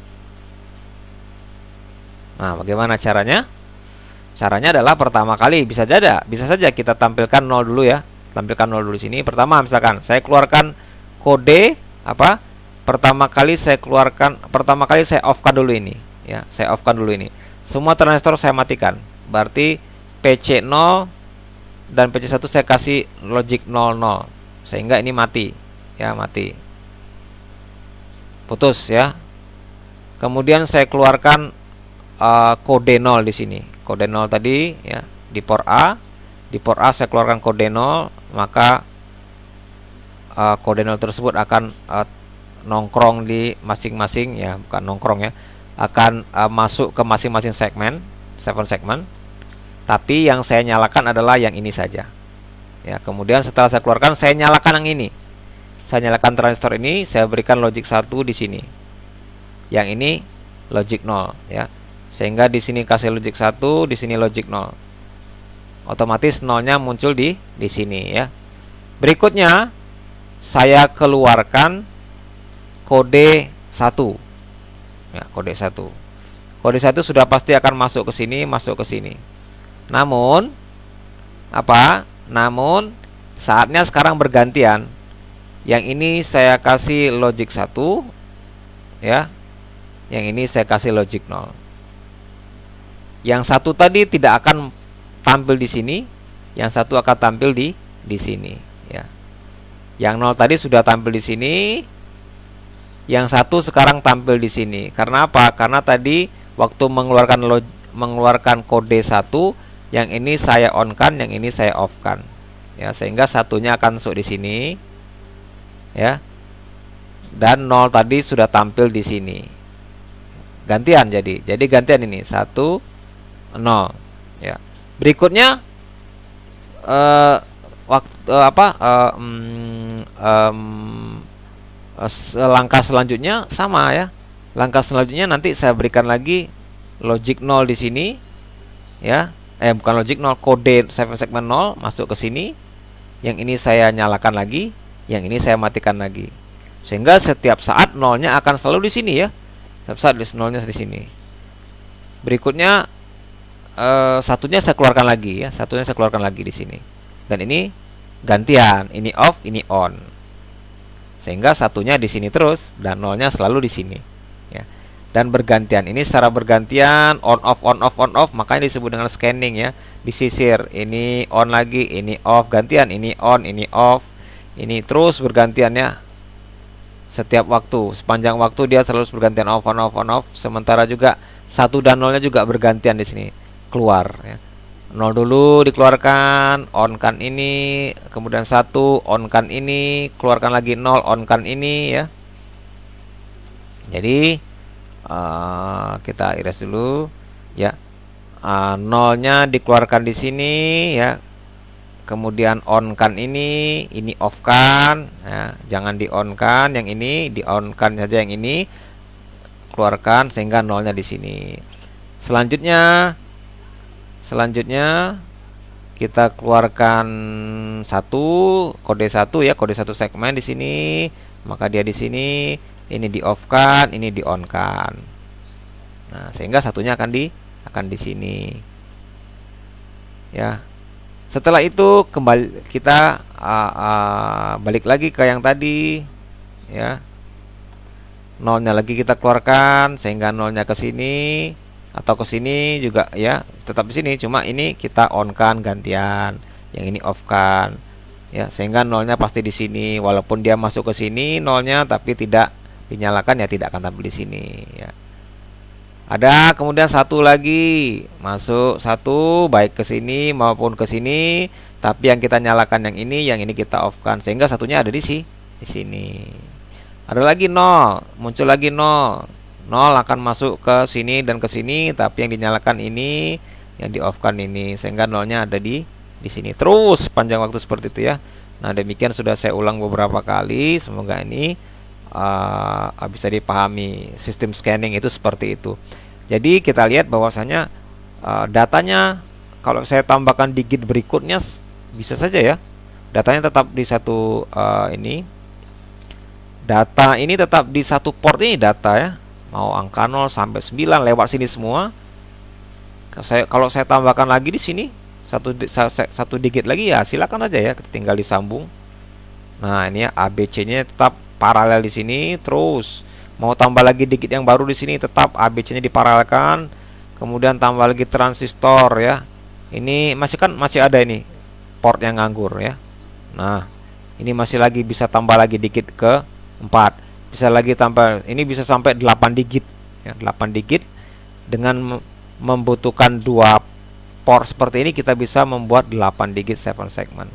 Nah, bagaimana caranya? Caranya adalah pertama kali bisa saja kita tampilkan 0 dulu ya. Tampilkan 0 dulu di sini. Pertama misalkan saya keluarkan kode pertama kali saya off-kan dulu ini ya. Saya off-kan dulu ini. Semua transistor saya matikan. Berarti PC0 dan PC1 saya kasih logic 00 sehingga ini mati. Ya, mati. Putus ya. Kemudian saya keluarkan kode 0 di sini. Kode 0 tadi ya di port A. Di port A saya keluarkan kode 0, maka kode 0 tersebut akan nongkrong di masing-masing ya, bukan nongkrong ya. Akan masuk ke masing-masing segmen, 7 segmen. Tapi yang saya nyalakan adalah yang ini saja. Ya, kemudian setelah saya keluarkan saya nyalakan yang ini. Saya nyalakan transistor ini, saya berikan logic 1 di sini. Yang ini logic 0 ya. Sehingga di sini kasih logic 1, di sini logic 0. Otomatis nolnya muncul di sini ya. Berikutnya saya keluarkan kode 1. Ya, kode 1. Kode 1 sudah pasti akan masuk ke sini, masuk ke sini. Namun apa? Namun saatnya sekarang bergantian. Yang ini saya kasih logic 1 ya. Yang ini saya kasih logic 0. Yang satu tadi tidak akan tampil di sini, yang satu akan tampil di sini ya. Yang 0 tadi sudah tampil di sini, yang satu sekarang tampil di sini. Karena apa? Karena tadi waktu mengeluarkan kode 1, yang ini saya on kan, yang ini saya off kan. Ya, sehingga satunya akan masuk di sini. Ya. Dan 0 tadi sudah tampil di sini. Gantian jadi. Jadi gantian ini 1 0 ya. Berikutnya langkah selanjutnya sama ya. Langkah selanjutnya nanti saya berikan lagi logic 0 di sini ya. Bukan logic 0, kode 7 segment 0 masuk ke sini. Yang ini saya nyalakan lagi, yang ini saya matikan lagi. Sehingga setiap saat nolnya akan selalu di sini ya. Setiap saat nolnya di sini. Berikutnya satunya saya keluarkan lagi ya, satunya saya keluarkan lagi di sini. Dan ini gantian, ini off, ini on. Sehingga satunya di sini terus dan nolnya selalu di sini ya. Dan bergantian, ini secara bergantian on off on off on off, makanya disebut dengan scanning ya. Disisir, ini on lagi, ini off, gantian, ini on, ini off. Ini terus bergantian ya. Setiap waktu, sepanjang waktu dia selalu bergantian off on off on off. Sementara juga 1 dan 0-nya juga bergantian di sini. Keluar ya. 0 dulu dikeluarkan, on kan ini, kemudian 1 on kan ini, keluarkan lagi 0 on kan ini ya. Jadi kita erase dulu ya. 0-nya dikeluarkan di sini ya. Kemudian on kan ini off kan ya. Jangan di on kan, yang ini di on kan saja, yang ini keluarkan sehingga 0-nya di sini. Selanjutnya kita keluarkan kode 1 ya, kode 1 segmen di sini, maka dia di sini, ini di off kan, ini di on kan. Nah, sehingga satunya akan di sini. Ya. Setelah itu kembali kita balik lagi ke yang tadi ya. Nolnya lagi kita keluarkan sehingga nolnya ke sini atau ke sini juga ya, tetap di sini, cuma ini kita on kan gantian, yang ini off kan ya, sehingga nolnya pasti di sini. Walaupun dia masuk ke sini nolnya tapi tidak dinyalakan ya, tidak akan tampil di sini ya. Ada kemudian satu lagi masuk, satu baik ke sini maupun ke sini, tapi yang kita nyalakan yang ini kita off kan, sehingga satunya ada di sini. Ada lagi 0, muncul lagi 0 akan masuk ke sini dan ke sini, tapi yang dinyalakan ini, yang di off kan ini, sehingga nolnya ada di sini terus sepanjang waktu seperti itu ya. Nah, demikian sudah saya ulang beberapa kali, semoga ini bisa dipahami. Sistem scanning itu seperti itu. Jadi kita lihat bahwasanya datanya kalau saya tambahkan digit berikutnya bisa saja ya, datanya tetap di satu ini. Data ini tetap di satu port ini data ya. Mau angka 0 sampai 9 lewat sini semua. Kalau saya tambahkan lagi di sini satu digit lagi ya, silakan aja ya, tinggal disambung. Nah, ini ya ABC-nya tetap paralel di sini terus. Mau tambah lagi digit yang baru di sini tetap ABC-nya diparalelkan. Kemudian tambah lagi transistor ya. Ini masih ada ini port yang nganggur ya. Nah, ini masih lagi bisa tambah lagi digit ke 4. Bisa lagi tambah, ini bisa sampai 8 digit ya, 8 digit. Dengan membutuhkan 2 port seperti ini kita bisa membuat 8 digit 7 segment.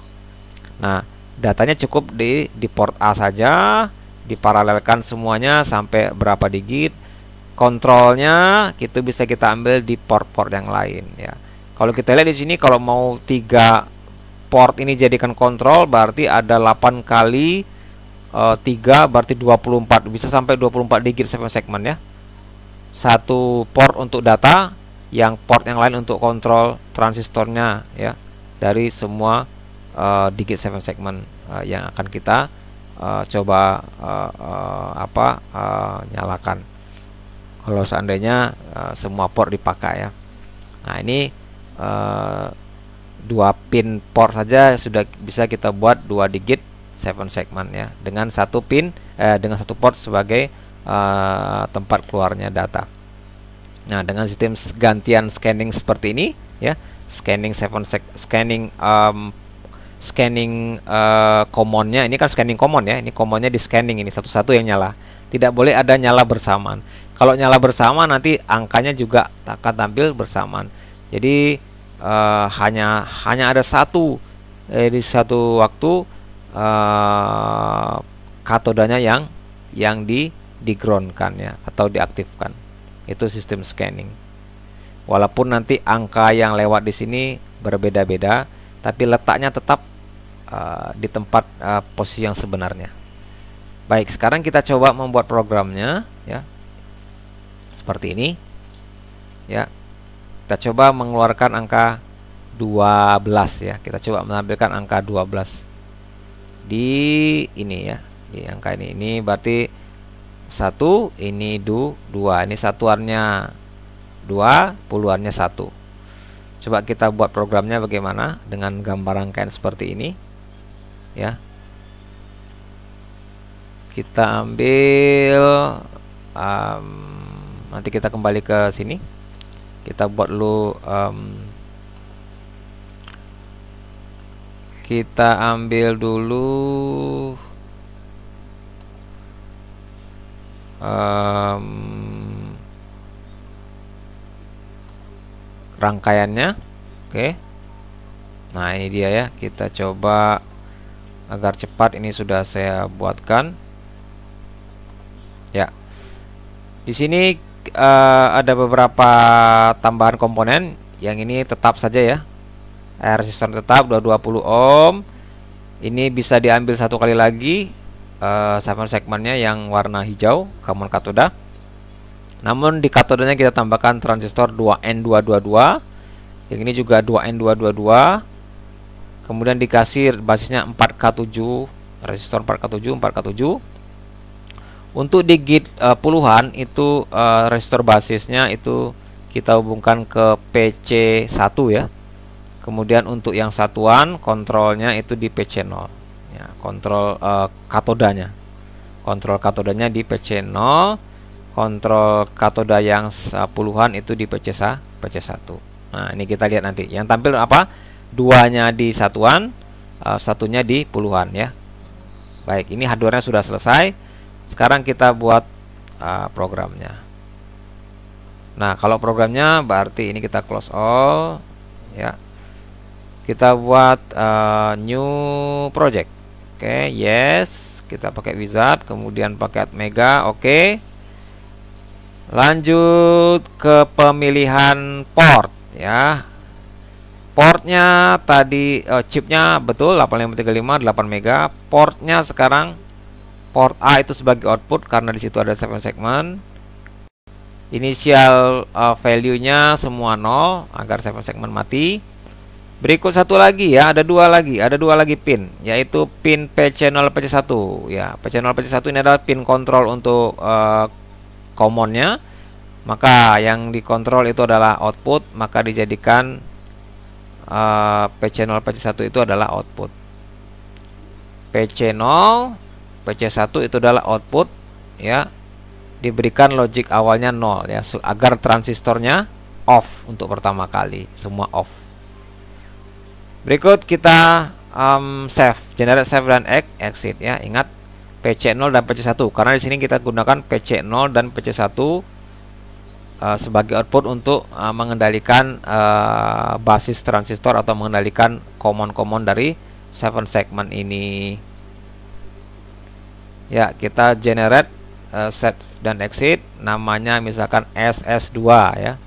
Nah, datanya cukup di port A saja, diparalelkan semuanya sampai berapa digit. Kontrolnya itu bisa kita ambil di port-port yang lain ya. Kalau kita lihat di sini, kalau mau 3 port ini jadikan kontrol, berarti ada 8 kali 3 berarti 24, bisa sampai 24 digit 7 segmen ya. satu port untuk data, yang port yang lain untuk kontrol transistornya ya, dari semua digit 7 segment yang akan kita coba nyalakan kalau seandainya semua port dipakai ya. Nah, ini 2 pin port saja sudah bisa kita buat 2 digit 7 segment ya, dengan satu port sebagai tempat keluarnya data. Nah, dengan sistem gantian scanning seperti ini ya, scanning commonnya ini kan scanning common ya, ini commonnya di scanning, ini satu-satu yang nyala, tidak boleh ada nyala bersamaan. Kalau nyala bersama nanti angkanya juga akan tampil bersamaan. Jadi hanya ada satu di satu waktu katodanya yang di groundkan ya, atau diaktifkan. Itu sistem scanning. Walaupun nanti angka yang lewat di sini berbeda-beda, tapi letaknya tetap di tempat posisi yang sebenarnya. Baik, sekarang kita coba membuat programnya ya. Seperti ini. Ya. Kita coba mengeluarkan angka 12 ya. Kita coba menampilkan angka 12 di ini ya. Di angka ini. Ini berarti 1, ini 2. Ini satuannya 2, puluhannya 1. Coba kita buat programnya bagaimana dengan gambar rangkaian seperti ini ya. Kita ambil nanti kita kembali ke sini. Kita buat dulu kita ambil dulu rangkaiannya. Oke. Nah, ini dia ya. Kita coba agar cepat, ini sudah saya buatkan. Ya. Di sini ada beberapa tambahan komponen. Yang ini tetap saja ya. Resistor tetap 220 ohm. Ini bisa diambil satu kali lagi 7 segmennya yang warna hijau, common katoda. Namun di katodanya kita tambahkan transistor 2N222. Yang ini juga 2N222. Kemudian dikasih basisnya 4K7, resistor 4K7. Untuk digit puluhan itu resistor basisnya itu kita hubungkan ke PC1 ya. Kemudian untuk yang satuan kontrolnya itu di PC0 ya, kontrol katodanya. Kontrol katodanya di PC0, kontrol katoda yang puluhan itu di PC1. Nah, ini kita lihat nanti. Yang tampil apa? 2-nya di satuan, 1-nya di puluhan ya. Baik, ini hardware-nya sudah selesai. Sekarang kita buat programnya. Nah, kalau programnya berarti ini kita close all ya. Kita buat new project. Oke, yes. Kita pakai wizard, kemudian pakai Atmega. Oke. Lanjut ke pemilihan port ya. Portnya tadi chipnya betul 8535 8 mega. Portnya sekarang port A itu sebagai output karena di situ ada 7 segmen. Initial value-nya semua 0 agar 7 segmen mati. Berikut satu lagi ya, ada dua lagi pin, yaitu pin PC0 PC1 ya. PC0 PC1 ini adalah pin kontrol untuk commonnya. Maka yang dikontrol itu adalah output, maka dijadikan PC0 PC1 itu adalah output. PC0 PC1 itu adalah output ya. Diberikan logic awalnya 0 ya, agar transistornya off untuk pertama kali, semua off. Berikut kita save, generate save dan exit ya. Ingat PC0 dan PC1 karena di sini kita gunakan PC0 dan PC1 sebagai output untuk mengendalikan basis transistor atau mengendalikan common dari 7 segmen ini. Ya, kita generate set dan exit, namanya misalkan SS2 ya.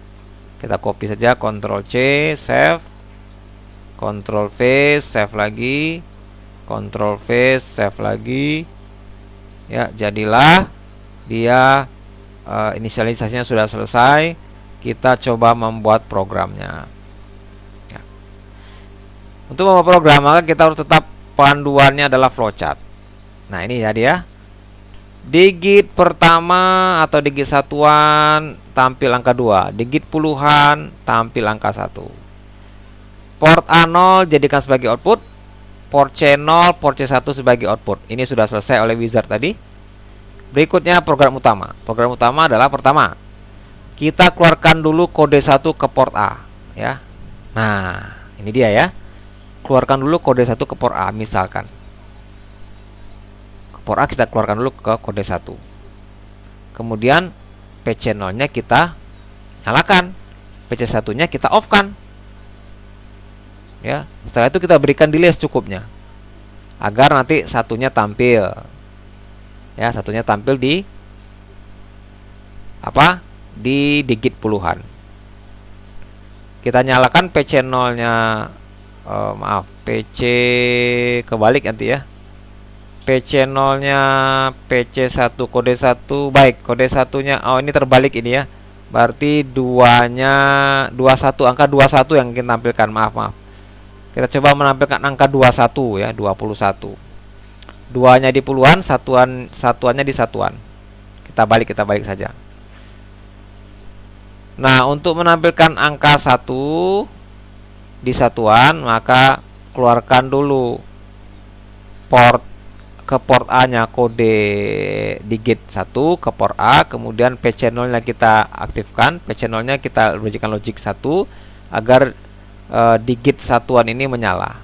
Kita copy saja, Ctrl C, save, Ctrl V, save lagi, Ctrl V, save lagi. Ya, jadilah dia inisialisasinya sudah selesai, kita coba membuat programnya. Ya. Untuk membuat program, maka kita harus tetap panduannya adalah flowchart. Nah, ini ya dia. Digit pertama atau digit satuan tampil angka 2, digit puluhan tampil angka 1. Port A0 jadikan sebagai output, port C0, port C1 sebagai output. Ini sudah selesai oleh wizard tadi. Berikutnya program utama. Program utama adalah pertama, kita keluarkan dulu kode 1 ke port A, ya. Nah, ini dia ya. Keluarkan dulu kode 1 ke port A, misalkan. Ke port A kita keluarkan dulu ke kode 1. Kemudian PC0-nya kita nyalakan, PC1-nya kita off-kan. Ya, setelah itu kita berikan delay secukupnya agar nanti satunya tampil. Ya, satunya tampil di apa? Di digit puluhan. Kita nyalakan PC0-nya, maaf, PC kebalik nanti ya. PC0-nya PC1 kode 1, baik, kode 1-nya, oh ini terbalik ini ya. Berarti 2-nya 21, angka 21 yang kita tampilkan, maaf. Kita coba menampilkan angka 21 ya, 21. 2-nya di puluhan, satuannya di satuan. Kita balik saja. Nah, untuk menampilkan angka 1 di satuan, maka keluarkan dulu ke port A-nya kode digit 1 ke port A, kemudian PC0-nya kita aktifkan, PC0-nya kita berikan logic 1 agar digit satuan ini menyala.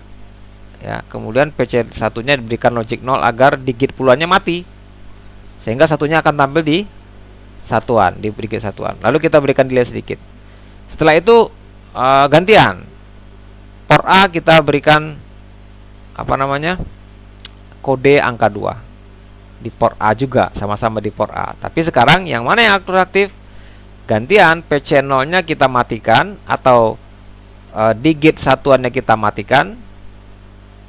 Ya, kemudian PC1-nya diberikan logic 0 agar digit puluhannya mati. Sehingga satunya akan tampil di satuan, di digit satuan. Lalu kita berikan delay sedikit. Setelah itu gantian. Port A kita berikan kode angka 2. Di port A juga, sama-sama di port A. Tapi sekarang yang mana yang aktif? Gantian PC0-nya kita matikan atau digit satuannya kita matikan.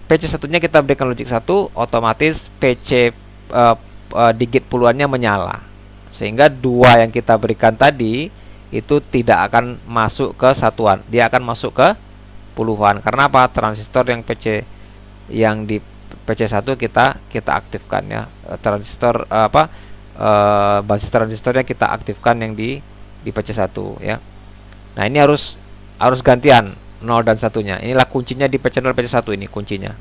PC1-nya kita berikan logic 1, otomatis PC digit puluhannya menyala. Sehingga 2 yang kita berikan tadi itu tidak akan masuk ke satuan, dia akan masuk ke puluhan. Karena apa? Transistor yang di PC1 kita aktifkan ya. Transistor basis transistornya kita aktifkan yang di PC1 ya. Nah, ini harus gantian 0 dan 1-nya. Inilah kuncinya di PC0 PC1 ini kuncinya.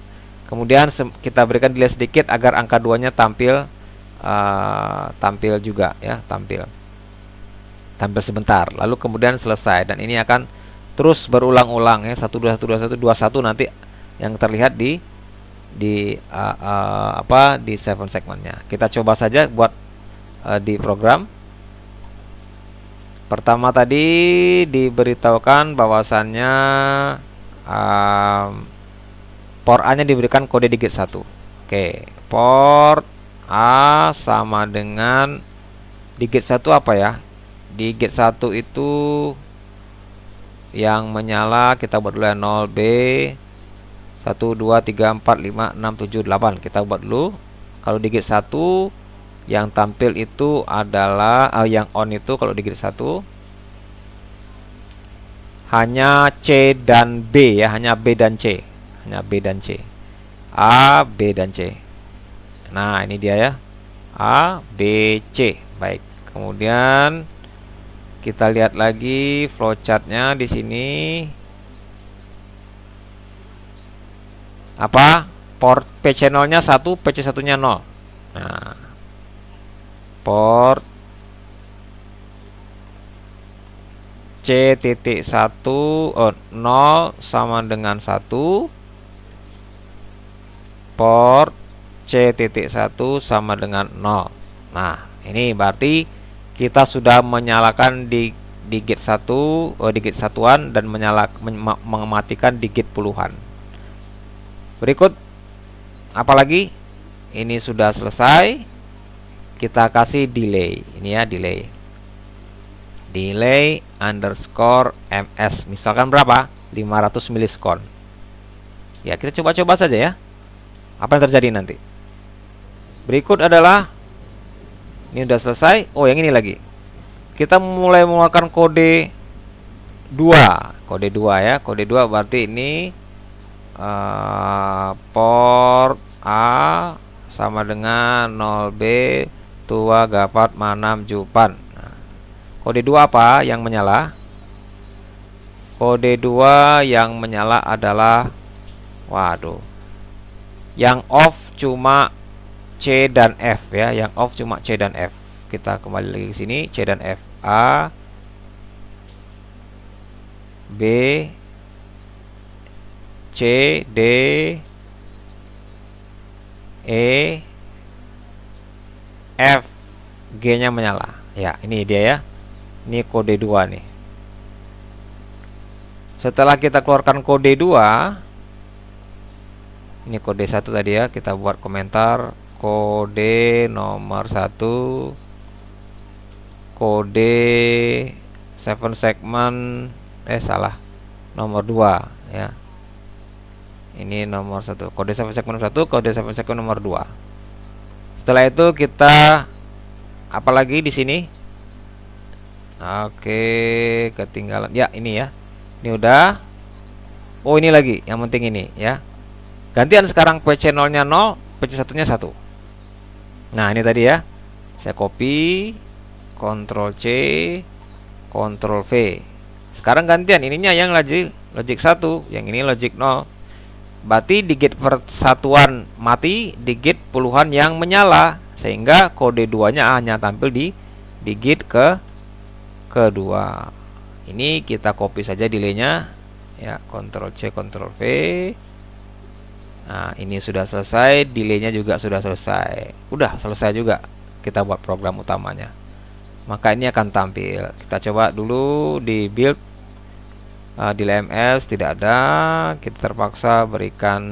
Kemudian kita berikan delay sedikit agar angka 2-nya tampil juga ya, tampil sebentar, lalu kemudian selesai. Dan ini akan terus berulang-ulang ya, 1 2 1 2 1 2 1 nanti yang terlihat di 7 segmennya. Kita coba saja buat di program. Pertama tadi diberitahukan bahwasannya port A-nya diberikan kode digit 1. Oke, port A sama dengan digit 1 apa ya? Digit 1 itu yang menyala kita buat dulu 0B 1 2 3 4 5 6 7 8. Kita buat dulu. Kalau digit 1 yang tampil itu adalah yang on itu kalau digit 1 hanya C dan B ya, hanya B dan C. Hanya B dan C. A, B dan C. Nah, ini dia ya. A, B, C. Baik. Kemudian kita lihat lagi flowchartnya di sini. Apa? Port PC0-nya 1, PC1-nya 0. Nah, port C.1 0 sama dengan 1. Port C.1 sama dengan 0. Nah, ini berarti kita sudah menyalakan di digit 1, digit satuan dan mematikan digit puluhan. Berikut apalagi? Ini sudah selesai. Kita kasih delay. Ini ya, delay. Delay underscore ms. Misalkan berapa? 500 milisekon. Ya, kita coba-coba saja ya. Apa yang terjadi nanti? Berikut adalah, ini sudah selesai. Oh, yang ini lagi. kita mulai mengeluarkan kode 2. Kode 2 ya. Kode 2 berarti ini port A sama dengan 0B tua gapat manam jupan. Nah, kode 2 apa yang menyala? Kode 2 yang menyala adalah, waduh, yang off cuma C dan F ya. Yang off cuma C dan F. Kita kembali lagi ke sini, C dan F. A, B, C, D, E, F, G-nya menyala. Ya, ini dia ya. Ini kode 2 nih. Setelah kita keluarkan kode 2, ini kode 1 tadi ya, kita buat komentar kode nomor 1, kode 7 segment, salah, nomor 2 ya. Ini nomor 1, kode 7 segment 1, kode 7 segment nomor 2. Setelah itu kita apa lagi di sini? Oke, ketinggalan. Ya, ini ya. Ini udah. Oh, ini lagi. Yang penting ini ya. Gantian sekarang PC0-nya 0, PC1-nya 1. Nah, ini tadi ya. Saya copy, Ctrl C, Ctrl V. Sekarang gantian ininya yang logic 1, yang ini logic 0. Berarti digit persatuan mati, digit puluhan yang menyala, sehingga kode 2-nya hanya tampil di digit kedua. Ini kita copy saja delay-nya ya, Ctrl C, Ctrl V. Nah, ini sudah selesai, delay-nya juga sudah selesai. Udah selesai juga kita buat program utamanya. Maka ini akan tampil. Kita coba dulu di build, delay MS tidak ada. Kita terpaksa berikan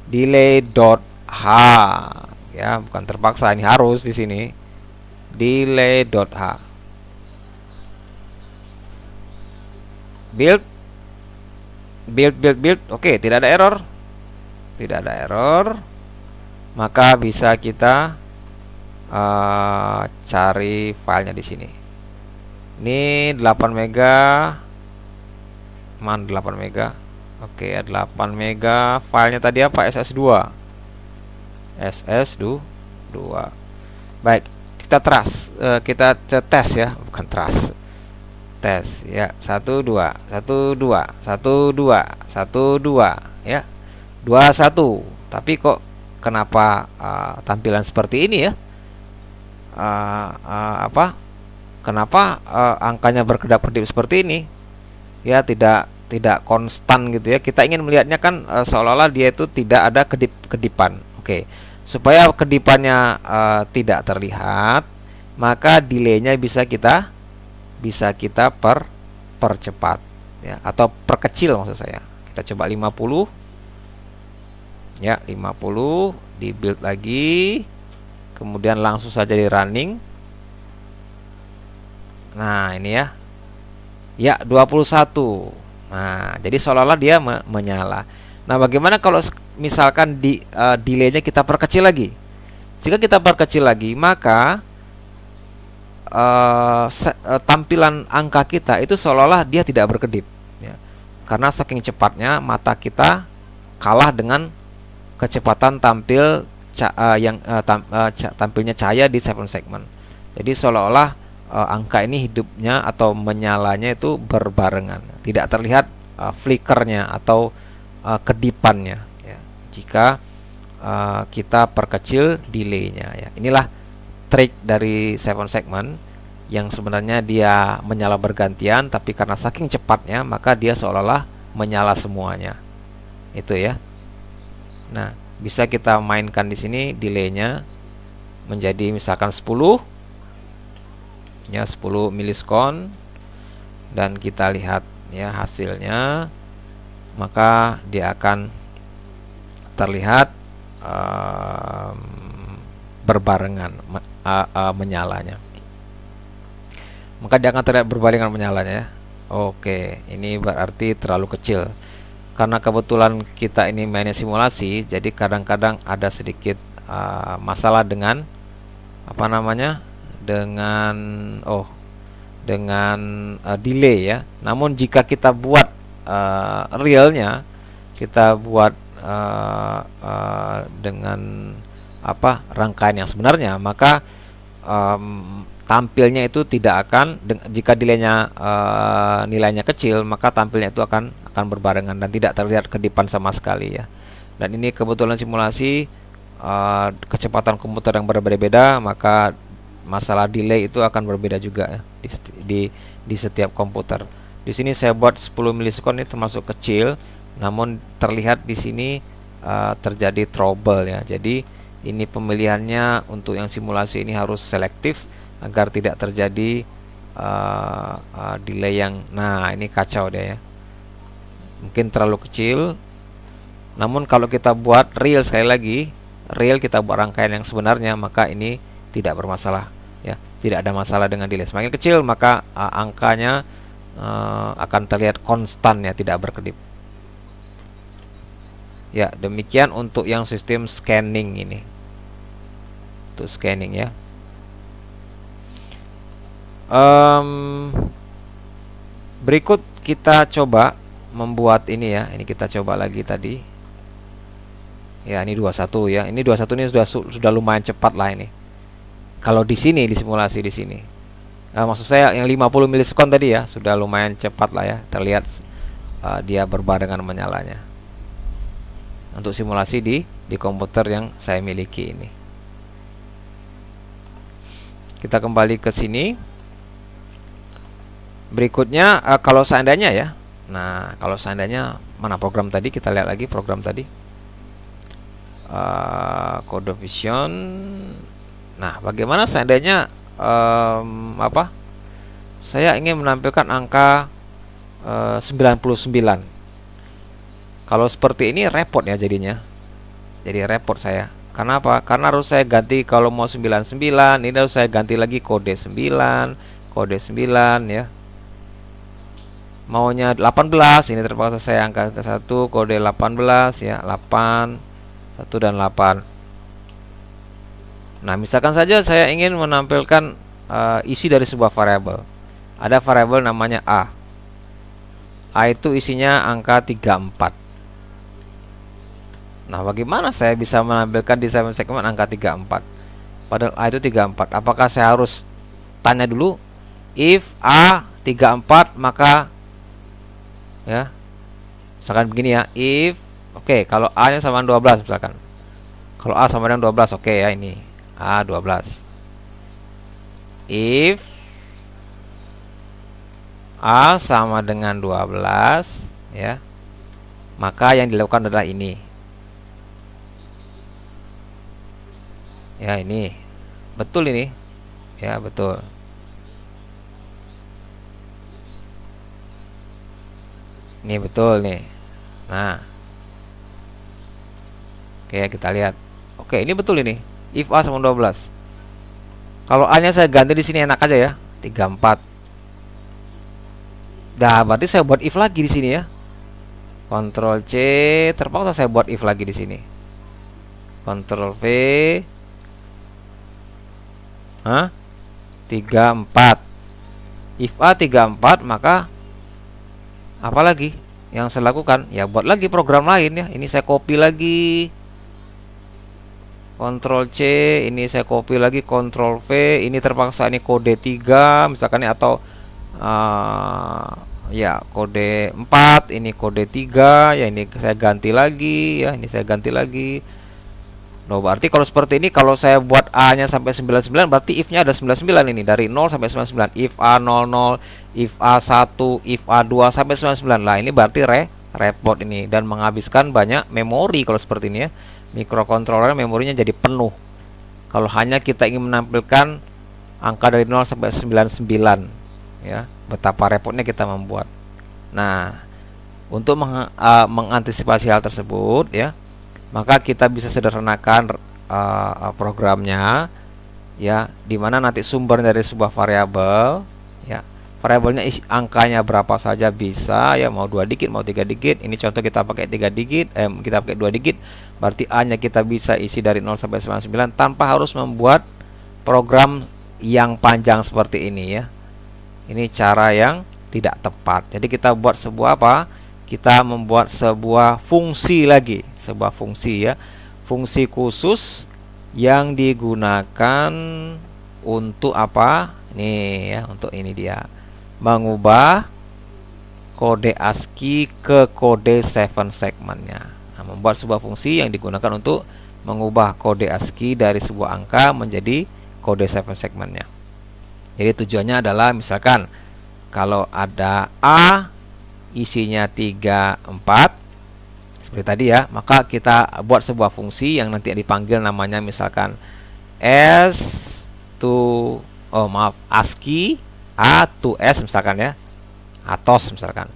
delay.h ya, bukan terpaksa, ini harus di sini. Delay.h. Build. Oke, tidak ada error. Tidak ada error. Maka bisa kita cari filenya di sini. Ini 8 mega. Man 8 mega. Oke, 8 mega. Filenya tadi apa? SS2. SS2. Baik, kita kita tes ya, bukan trust. Tes ya, 1 2 ya, 21. Tapi kok kenapa tampilan seperti ini ya? Kenapa angkanya berkedap-kedip seperti ini? Ya, tidak konstan gitu ya. Kita ingin melihatnya kan seolah-olah dia itu tidak ada kedip-kedipan. Oke, supaya kedipannya tidak terlihat, maka delaynya bisa kita percepat ya, atau perkecil maksud saya. Kita coba 50 ya, 50 di build lagi, kemudian langsung saja di running. Nah, ini ya 21. Nah, jadi seolah-olah dia menyala. Nah, bagaimana kalau misalkan delaynya kita perkecil lagi? Jika kita perkecil lagi, maka tampilan angka kita itu seolah-olah dia tidak berkedip ya. Karena saking cepatnya mata kita kalah dengan kecepatan tampilnya cahaya di 7 segment. Jadi seolah-olah angka ini hidupnya atau menyalanya itu berbarengan, tidak terlihat flickernya atau kedipannya ya, jika kita perkecil delaynya ya. Inilah trik dari 7 segment yang sebenarnya dia menyala bergantian, tapi karena saking cepatnya maka dia seolah-olah menyala semuanya. Itu ya. Nah, bisa kita mainkan di sini delaynya menjadi misalkan 10 ya, 10 milisekon, dan kita lihat ya hasilnya, maka dia akan terlihat berbarengan menyalanya. Maka dia akan terlihat berbarengan menyalanya ya. Oke, ini berarti terlalu kecil. Karena kebetulan kita ini mainnya simulasi, jadi kadang-kadang ada sedikit masalah dengan dengan delay ya. Namun jika kita buat realnya, kita buat dengan rangkaian yang sebenarnya, maka tampilnya itu tidak akan, jika delaynya nilainya kecil, maka tampilnya itu akan berbarengan dan tidak terlihat kedipan sama sekali ya. Dan ini kebetulan simulasi kecepatan komputer yang berbeda-beda, maka masalah delay itu akan berbeda juga ya, di setiap komputer. Di sini saya buat 10 milisekund, ini termasuk kecil, namun terlihat di sini terjadi trouble ya. Jadi ini pemilihannya untuk yang simulasi ini harus selektif agar tidak terjadi delay yang, nah ini kacau deh ya, mungkin terlalu kecil. Namun kalau kita buat real, sekali lagi real, kita buat rangkaian yang sebenarnya, maka ini tidak bermasalah ya, tidak ada masalah dengan delay. Semakin kecil maka angkanya akan terlihat konstan ya, tidak berkedip. Ya, demikian untuk yang sistem scanning ini. Untuk scanning ya. Berikut kita coba membuat ini ya. Ini kita coba lagi tadi. Ya, ini 21 ya. Ini 21 ini sudah lumayan cepat lah ini. Kalau di sini, di simulasi di sini. Maksud saya yang 50 milisekund tadi ya, sudah lumayan cepat lah ya. Terlihat dia berbarengan menyalanya. Untuk simulasi di komputer yang saya miliki ini. Kita kembali ke sini. Berikutnya kalau seandainya ya. Nah, kalau seandainya, mana program tadi? Kita lihat lagi program tadi. Code vision. Nah, bagaimana seandainya saya ingin menampilkan angka 99. Kalau seperti ini repot ya jadinya. Jadi repot saya. Karena apa? Karena harus saya ganti, kalau mau 99, ini harus saya ganti lagi kode 9, kode 9 ya. Maunya 18, ini terpaksa saya angka ke 1, kode 18 ya, 8, 1 dan 8. Nah, misalkan saja saya ingin menampilkan isi dari sebuah variabel. Ada variabel namanya A. A itu isinya angka 34. Nah, bagaimana saya bisa menampilkan di 7 segmen angka 34? Padahal A itu 34. Apakah saya harus tanya dulu, if A 34 maka ya, misalkan begini ya, if kalau A nya sama 12 misalkan. Kalau A sama dengan 12, ya ini A 12. If A sama dengan 12 ya, maka yang dilakukan adalah ini. Ya, ini. Betul ini. Ya, betul. Ini betul nih. Nah. Oke, kita lihat. Oke, ini betul ini. If A sama 12. Kalau A-nya saya ganti di sini enak aja ya. 34. Dah, berarti saya buat if lagi di sini ya. Ctrl C, terpaksa saya buat if lagi di sini. Ctrl V. 34. If A 34, maka apa lagi yang saya lakukan? Ya, buat lagi program lain ya. Ini saya copy lagi. Ctrl C, ini saya copy lagi, Ctrl V, ini terpaksa ini kode 3 misalkan ya, atau ya kode 4, ini kode 3 ya, ini saya ganti lagi ya, ini saya ganti lagi. Nah, berarti kalau seperti ini, kalau saya buat A nya sampai 99, berarti if nya ada 99 ini, dari 0 sampai 99. If A 00, if A 1, if A 2 sampai 99. Lah, ini berarti repot ini, dan menghabiskan banyak memori kalau seperti ini ya. Microcontroller memorinya jadi penuh. Kalau hanya kita ingin menampilkan angka dari 0 sampai 99 ya, betapa repotnya kita membuat. Nah, untuk mengantisipasi hal tersebut ya, maka kita bisa sederhanakan programnya ya, dimana nanti sumber dari sebuah variabel ya, variabelnya angkanya berapa saja bisa ya, mau 2 digit mau 3 digit. Ini contoh kita pakai 3 digit, kita pakai 2 digit, berarti A nya kita bisa isi dari 0 sampai 99 tanpa harus membuat program yang panjang seperti ini ya. Ini cara yang tidak tepat. Jadi kita buat sebuah apa? Kita membuat sebuah fungsi lagi, sebuah fungsi ya. Fungsi khusus yang digunakan untuk apa? Nih ya, untuk ini dia. Mengubah kode ASCII ke kode 7 segmentnya. Nah, membuat sebuah fungsi yang digunakan untuk mengubah kode ASCII dari sebuah angka menjadi kode 7 segmentnya. Jadi tujuannya adalah misalkan kalau ada A isinya 3, 4 seperti tadi ya, maka kita buat sebuah fungsi yang nanti dipanggil namanya misalkan S to ASCII A to S misalkan ya, ATOS misalkan.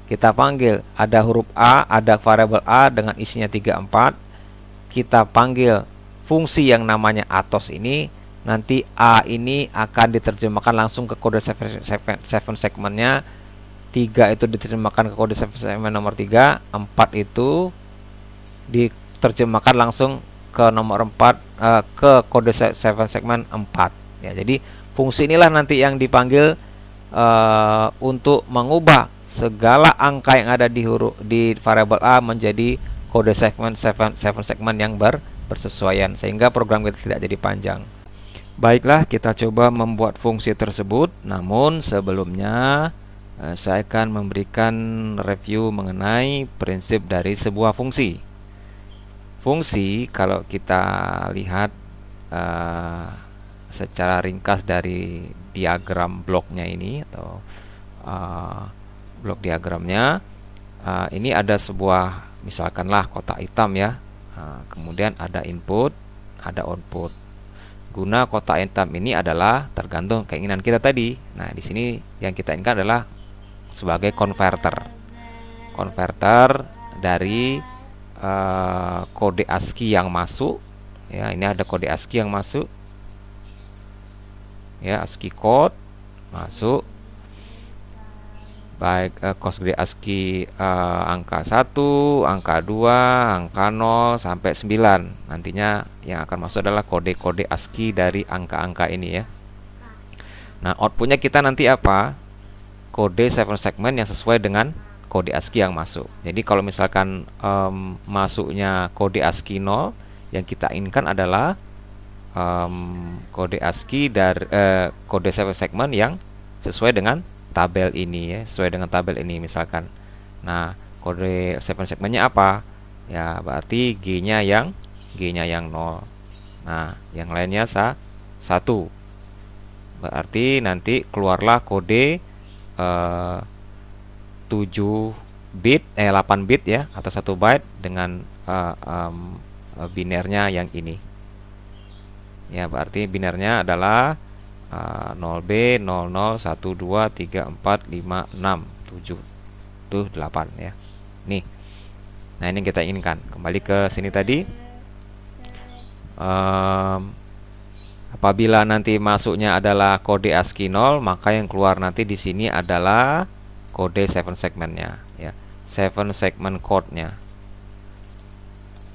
Kita panggil ada huruf A, ada variabel A dengan isinya 3, 4. Kita panggil fungsi yang namanya ATOS ini. Nanti A ini akan diterjemahkan langsung ke kode 7 segmentnya. 3 itu diterjemahkan ke kode 7 segment nomor 3. 4 itu diterjemahkan langsung ke nomor 4 ke kode 7 segment 4 ya. Jadi fungsi inilah nanti yang dipanggil untuk mengubah segala angka yang ada di variabel A menjadi kode 7 segment yang bersesuaian, sehingga program kita tidak jadi panjang. Baiklah, kita coba membuat fungsi tersebut. Namun sebelumnya saya akan memberikan review mengenai prinsip dari sebuah fungsi. Fungsi kalau kita lihat secara ringkas dari diagram bloknya ini atau blok diagramnya, ini ada sebuah misalkanlah kotak hitam ya. Kemudian ada input, ada output. Guna kotak hitam ini adalah tergantung keinginan kita tadi. Nah, di sini yang kita inginkan adalah sebagai konverter. Konverter dari kode ASCII yang masuk. Ya, ini ada kode ASCII yang masuk. Ya, ASCII code masuk. Baik kode ASCII angka 1, angka 2, angka 0 sampai 9. Nantinya yang akan masuk adalah kode-kode ASCII dari angka-angka ini ya. Nah, outputnya kita nanti apa? Kode 7 segment yang sesuai dengan kode ASCII yang masuk. Jadi kalau misalkan masuknya kode ASCII 0, yang kita inginkan adalah kode ASCII dari kode 7 segment yang sesuai dengan tabel ini ya, sesuai dengan tabel ini misalkan. Nah, kode 7 segmentnya apa? Ya, berarti G-nya yang 0. Nah, yang lainnya 1. Berarti nanti keluarlah kode 7 bit 8 bit ya, atau 1 byte dengan binernya yang ini. Ya, berarti binernya adalah 0B 00 12 3 4 5 6 7 tuh 8 ya. Nih. Nah, ini yang kita inginkan. Kembali ke sini tadi. Apabila nanti masuknya adalah kode ASCII 0, maka yang keluar nanti di sini adalah kode 7 segmentnya ya. 7 segment code-nya.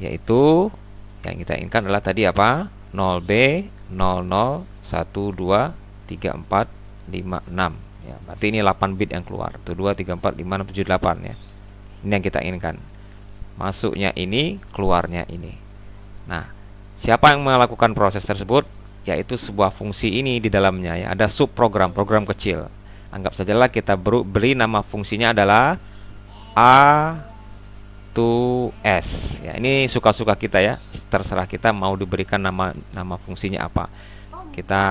Yaitu yang kita inginkan adalah tadi apa? 0B 00 1 2 3 4 5 6 ya. Berarti ini 8 bit yang keluar. 1 2 3 4 5 6 7 8 ya. Ini yang kita inginkan. Masuknya ini, keluarnya ini. Nah, siapa yang melakukan proses tersebut? Yaitu sebuah fungsi ini di dalamnya ya. Ada subprogram, program kecil. Anggap sajalah kita beri nama fungsinya adalah A to S. Ya, ini suka-suka kita ya. Terserah kita mau diberikan nama fungsinya apa. Kita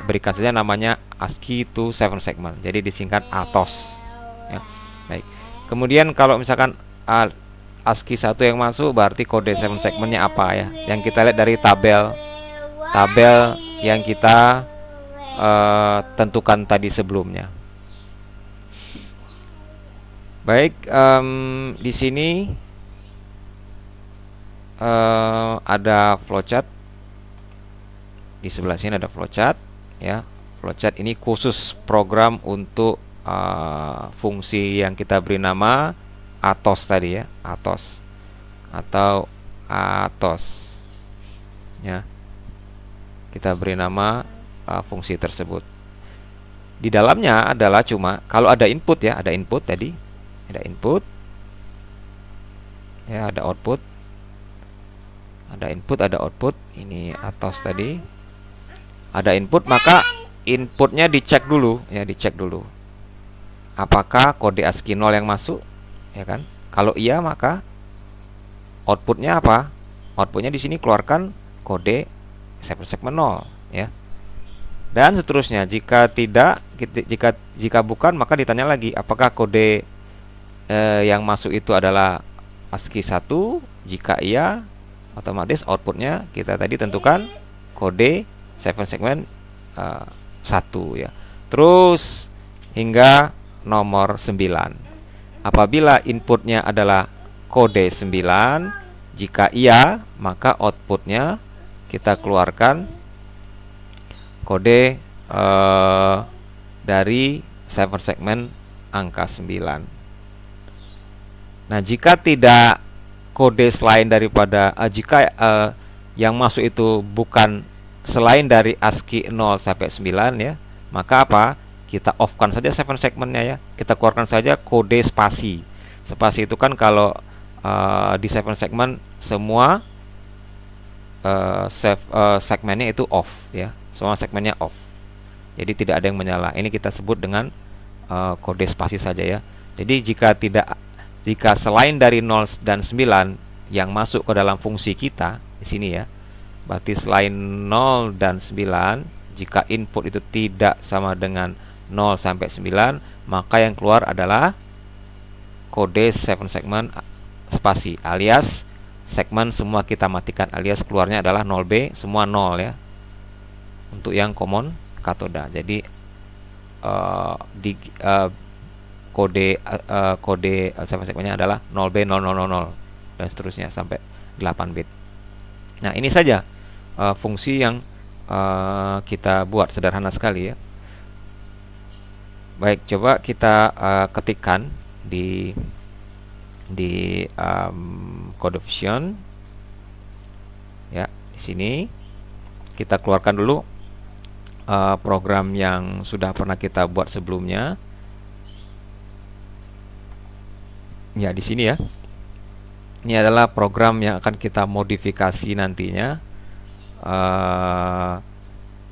berikan saja namanya ASCII to 7 segment. Jadi disingkat ATOS. Ya. Baik. Kemudian kalau misalkan ASCII 1 yang masuk, berarti kode 7 segmentnya apa ya? Yang kita lihat dari tabel yang kita tentukan tadi sebelumnya. Baik, di sini ada flowchart. Di sebelah sini ada flowchart ya. Flowchart ini khusus program untuk fungsi yang kita beri nama ATOS tadi ya, ATOS atau ATOS ya. Kita beri nama fungsi tersebut. Di dalamnya adalah cuma kalau ada input ya, ada input tadi, ada input ya, ada output, ada input, ada output. Ini atas tadi ada input, maka inputnya dicek dulu ya, dicek dulu apakah kode ASCII 0 yang masuk, ya kan? Kalau iya, maka outputnya apa? Outputnya di sini keluarkan kode 7 segmen 0 ya. Dan seterusnya. Jika tidak, jika bukan, maka ditanya lagi apakah kode yang masuk itu adalah ASCII 1. Jika iya, otomatis outputnya kita tadi tentukan kode 7 segmen 1 ya. Terus hingga nomor 9. Apabila inputnya adalah kode 9, jika iya, maka outputnya kita keluarkan kode dari 7 segmen angka 9. Nah, jika tidak kode selain daripada jika yang masuk itu bukan selain dari ASCII 0 sampai 9 ya, maka apa? Kita off-kan saja 7 segmennya ya. Kita keluarkan saja kode spasi. Spasi itu kan kalau di 7 segmen semua segmennya itu off ya. Semua segmennya off. Jadi tidak ada yang menyala. Ini kita sebut dengan kode spasi saja ya. Jadi jika selain dari 0 dan 9 yang masuk ke dalam fungsi kita di sini ya. Berarti selain 0 dan 9, jika input itu tidak sama dengan 0 sampai 9, maka yang keluar adalah kode 7 segmen spasi, alias segmen semua kita matikan, alias keluarnya adalah 0B, semua 0 ya. Untuk yang common katoda. Jadi kode 7 segmennya adalah 0B 0000 dan seterusnya sampai 8 bit. Nah, ini saja fungsi yang kita buat, sederhana sekali ya. Baik, coba kita ketikkan di CodeVision ya. Di sini kita keluarkan dulu program yang sudah pernah kita buat sebelumnya. Ya, di sini ya. Ini adalah program yang akan kita modifikasi nantinya.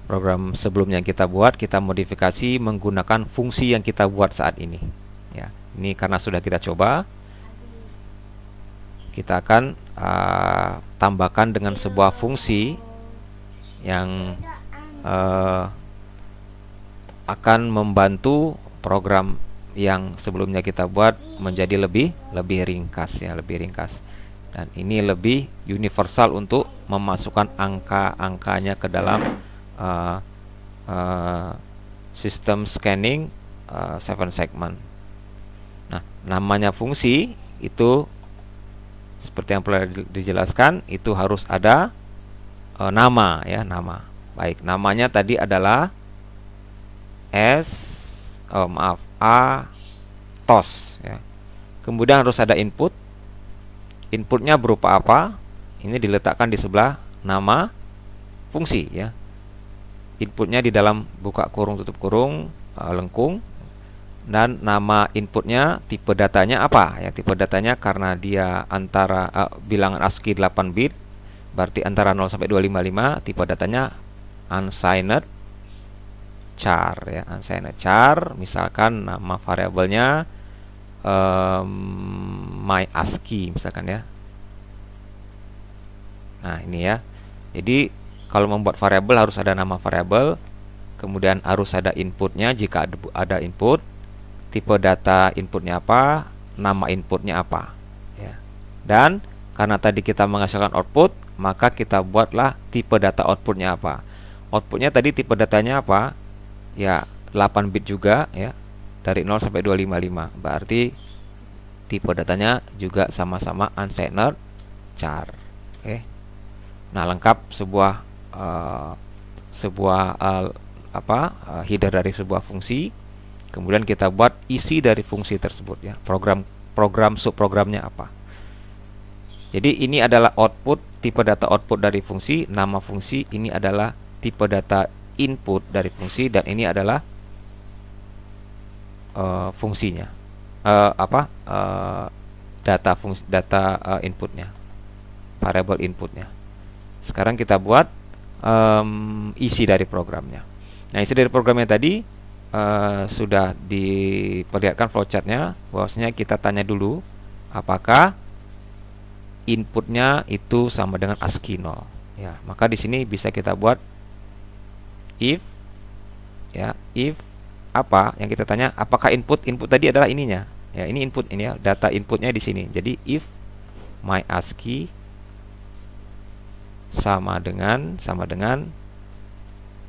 Program sebelumnya yang kita buat, kita modifikasi menggunakan fungsi yang kita buat saat ini ya. Ini karena sudah kita coba, kita akan tambahkan dengan sebuah fungsi yang akan membantu program yang sebelumnya kita buat menjadi lebih ringkas ya, lebih ringkas. Dan ini lebih universal untuk memasukkan angka-angkanya ke dalam sistem scanning 7 segment. Nah, namanya fungsi itu seperti yang pernah dijelaskan, itu harus ada nama ya, nama. Baik, namanya tadi adalah tos ya. Kemudian harus ada input. Inputnya berupa apa? Ini diletakkan di sebelah nama fungsi ya. Inputnya di dalam buka kurung tutup kurung lengkung, dan nama inputnya, tipe datanya apa ya. Tipe datanya karena dia antara bilangan ASCII 8 bit, berarti antara 0 sampai 255. Tipe datanya unsigned char ya, unsigned char. Misalkan nama variabelnya my ASCII misalkan ya. Nah, ini ya. Jadi kalau membuat variabel harus ada nama variabel, kemudian harus ada inputnya jika ada input, tipe data inputnya apa, nama inputnya apa ya. Dan karena tadi kita menghasilkan output, maka kita buatlah tipe data outputnya apa. Outputnya tadi tipe datanya apa? Ya, 8 bit juga ya. Dari 0 sampai 255. Berarti tipe datanya juga sama-sama unsigned char. Oke. Nah, lengkap sebuah header dari sebuah fungsi. Kemudian kita buat isi dari fungsi tersebut ya. Program subprogramnya apa. Jadi ini adalah output, tipe data output dari fungsi. Nama fungsi ini adalah tipe data input dari fungsi, dan ini adalah fungsinya, data inputnya, variable inputnya. Sekarang kita buat isi dari programnya. Nah, isi dari programnya tadi sudah diperlihatkan flowchartnya, bahwasanya kita tanya dulu apakah inputnya itu sama dengan ASCII 0. Ya, maka di sini bisa kita buat if, ya, if apa yang kita tanya, apakah input tadi adalah ininya. Ya, ini input, ini ya, data inputnya di sini. Jadi if my ASCII sama dengan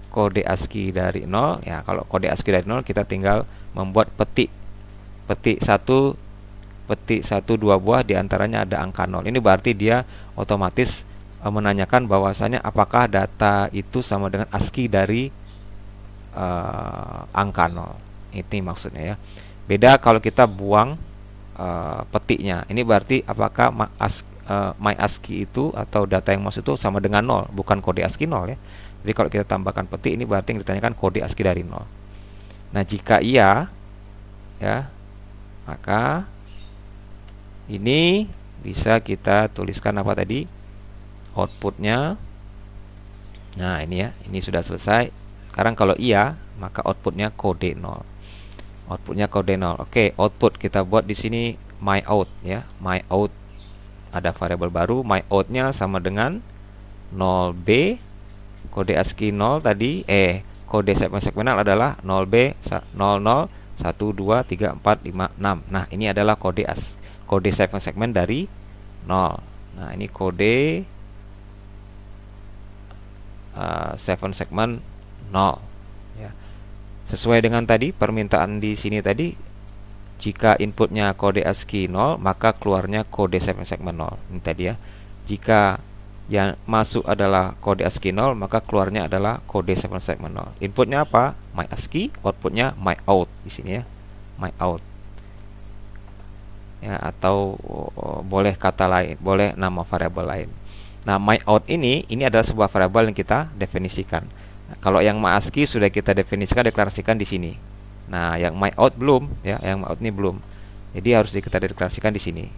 kode ASCII dari 0. Ya, kalau kode ASCII dari 0 kita tinggal membuat petik 1, 2 buah, diantaranya ada angka 0. Ini berarti dia otomatis menanyakan bahwasanya apakah data itu sama dengan ASCII dari angka 0. Ini maksudnya ya. Beda kalau kita buang petiknya. Ini berarti apakah my ASCII itu atau data yang masuk itu sama dengan 0, bukan kode ASCII 0 ya. Jadi kalau kita tambahkan petik, ini berarti yang ditanyakan kode ASCII dari 0. Nah, jika iya ya, maka ini bisa kita tuliskan apa tadi? Outputnya. Nah, ini ya, ini sudah selesai. Sekarang kalau iya, maka outputnya kode 0. Outputnya kode 0. Oke, output kita buat di sini my out ya. My out, ada variabel baru, my out-nya sama dengan 0b, kode ASCII 0 tadi, kode segmental adalah 0b 00 1 2 3 4 5 6. Nah, ini adalah kode segmen dari 0. Nah, ini kode 7 segmen 0 ya. Sesuai dengan tadi permintaan di sini tadi, jika inputnya kode ASCII 0, maka keluarnya kode 7 segmen 0. Ini tadi ya. Jika yang masuk adalah kode ASCII 0, maka keluarnya adalah kode 7 segmen 0. Inputnya apa? My ASCII, outputnya my out di sini ya. My out. Ya, atau boleh kata lain, boleh nama variabel lain. Nah, my out ini adalah sebuah variabel yang kita definisikan. Nah, kalau yang my ASCII sudah kita definisikan, deklarasikan di sini. Nah, yang my out belum ya, yang my out ini belum. Jadi harus kita deklarasikan di sini.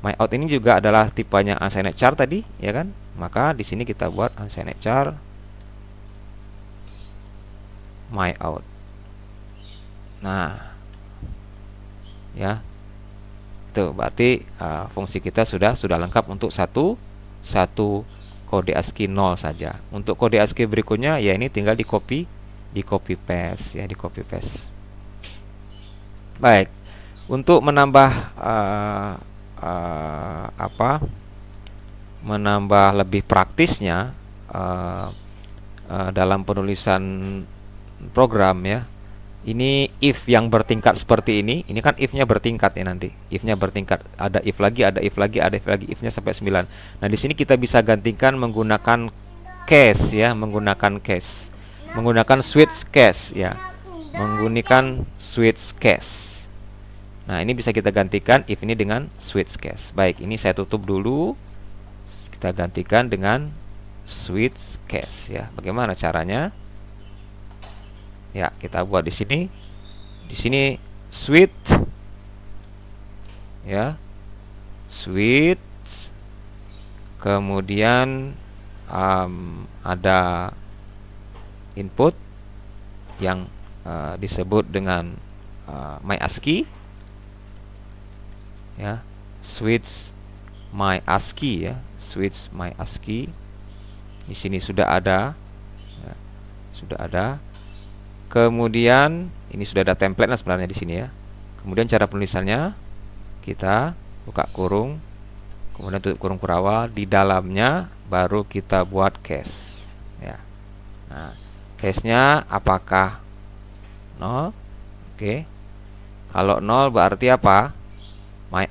My out ini juga adalah tipenya unsigned char tadi, ya kan? Maka di sini kita buat unsigned char my out. Nah, ya. Itu berarti fungsi kita sudah lengkap untuk satu kode ASCII 0 saja. Untuk kode ASCII berikutnya ya ini tinggal di copy paste ya, di copy paste. Baik. Untuk menambah menambah lebih praktisnya dalam penulisan program ya. Ini if yang bertingkat seperti ini kan if-nya bertingkat ya nanti. If-nya bertingkat, ada if lagi, ada if lagi, ada if lagi, if-nya sampai 9. Nah, di sini kita bisa gantikan menggunakan case ya, menggunakan switch case ya. Menggunakan switch case. Nah, ini bisa kita gantikan if ini dengan switch case. Baik, ini saya tutup dulu. Kita gantikan dengan switch case ya. Bagaimana caranya? Ya, kita buat di sini. Di sini switch ya. Switch. Kemudian ada input yang disebut dengan my ASCII ya. Switch my ASCII ya. Switch my ASCII. Di sini sudah ada ya, sudah ada. Kemudian ini sudah ada template sebenarnya di sini ya. Kemudian cara penulisannya, kita buka kurung, kemudian tutup kurung kurawal, di dalamnya baru kita buat case ya. Nah, case-nya apakah 0? Oke. Kalau 0 berarti apa? My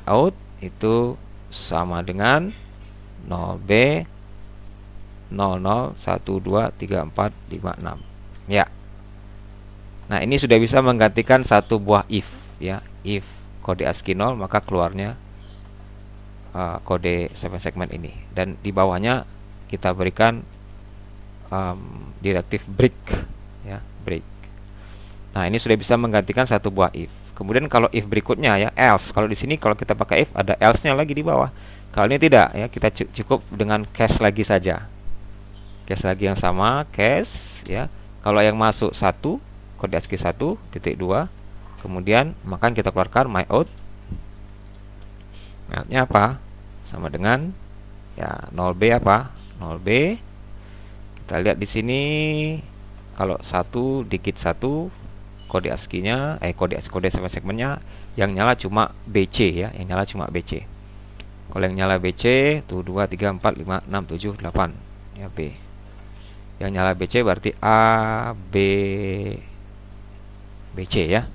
out itu sama dengan 0b 00 1 2 3 4 5 6 ya. Nah, ini sudah bisa menggantikan satu buah if ya. If kode ASCII 0, maka keluarnya kode 7 segmen ini. Dan di bawahnya kita berikan direktif break, ya, break. Nah, ini sudah bisa menggantikan satu buah if. Kemudian kalau if berikutnya, ya, else. Kalau di sini kalau kita pakai if ada else-nya lagi di bawah. Kalau ini tidak, ya, kita cukup dengan case lagi saja. Case lagi yang sama, case, ya. Kalau yang masuk 1, kode ASCII 1.2, kemudian maka kita keluarkan my out. My out-nya apa? Sama dengan, ya, 0B apa? 0B. Kita lihat di sini kalau 1 dikit 1, kode ASCII-nya, kode segmennya yang nyala cuma BC, ya, yang nyala cuma BC. Kalau yang nyala BC tuh 2 3 4 5 6 7 8, ya, B. Yang nyala BC berarti A B BC, ya.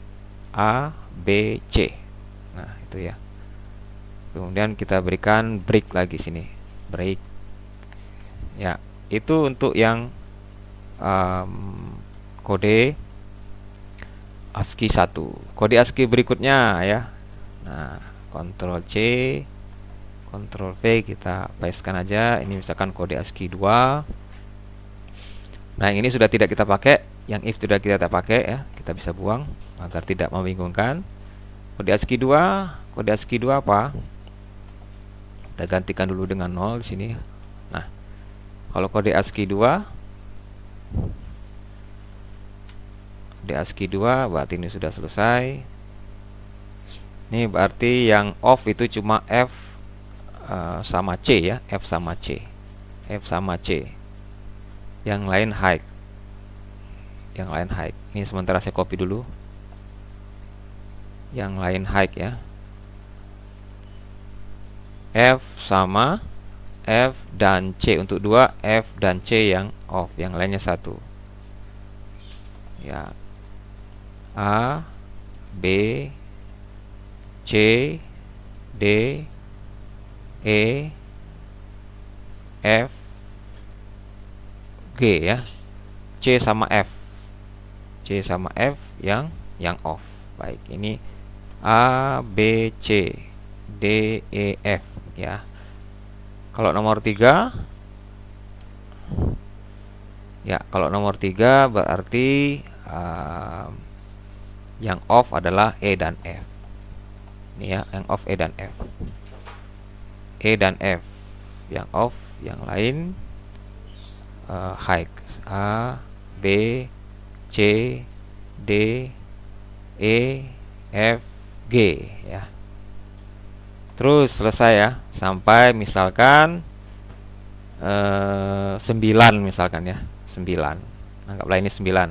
A B C. Nah, itu, ya. Kemudian kita berikan break lagi sini. Break. Ya, itu untuk yang kode ASCII 1. Kode ASCII berikutnya, ya. Nah, Ctrl C, Ctrl V, kita pastekan aja. Ini misalkan kode ASCII 2. Nah, yang ini sudah tidak kita pakai, yang if sudah kita tak pakai, ya. Kita bisa buang agar tidak membingungkan. Kode ASCII 2 apa? Kita gantikan dulu dengan 0 di sini. Nah, kalau kode ASCII 2 berarti ini sudah selesai. Ini berarti yang off itu cuma F sama C, ya. F sama C. Yang lain high. Ini sementara saya copy dulu. Yang lain high, ya. F sama F dan C untuk 2, F dan C yang off, yang lainnya 1. Ya. A B C D E F G, ya. C sama F yang off. Baik, ini A B C D E F, ya. Kalau nomor 3, ya, berarti yang off adalah E dan F. Ini, ya, yang off E dan F. Yang off, yang lain high. A B C D E F G, ya. Terus selesai, ya, sampai misalkan 9 misalkan, ya. 9. Anggaplah ini 9.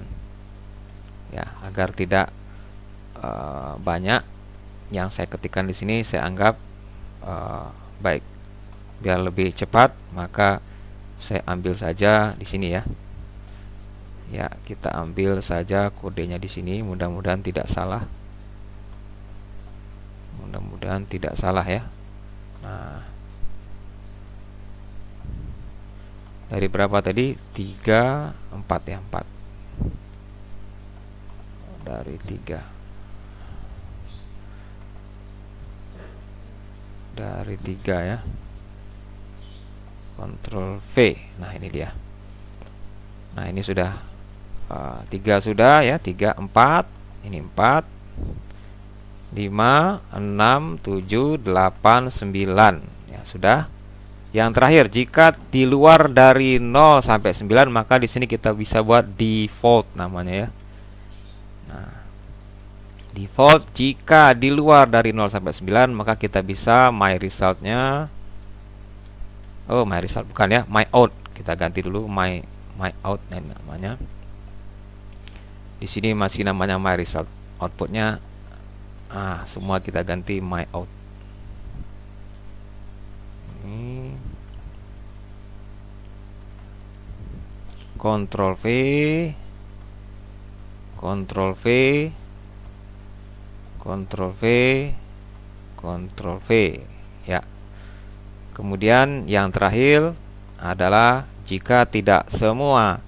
Ya, agar tidak banyak yang saya ketikkan di sini, saya anggap baik. Biar lebih cepat, maka saya ambil saja di sini, ya. Ya, kita ambil saja kodenya di sini, mudah-mudahan tidak salah. Ya. Nah, dari berapa tadi? 3 4, ya, 4. Dari 3. Ya. Ctrl V. Nah, ini dia. Nah, ini sudah 3 sudah, ya. 3 4. Ini 4 5 6 7 8 9. Ya, sudah. Yang terakhir, jika di luar dari 0 sampai 9, maka di sini kita bisa buat default namanya, ya. Nah, default jika di luar dari 0 sampai 9, maka kita bisa my result-nya. Oh, my result bukan, ya, my out. Kita ganti dulu my out namanya. Di sini masih namanya my result. Outputnya semua kita ganti my out. Ini Ctrl V, Ctrl V, Ctrl V, Ctrl V, ya. Kemudian yang terakhir adalah jika tidak semua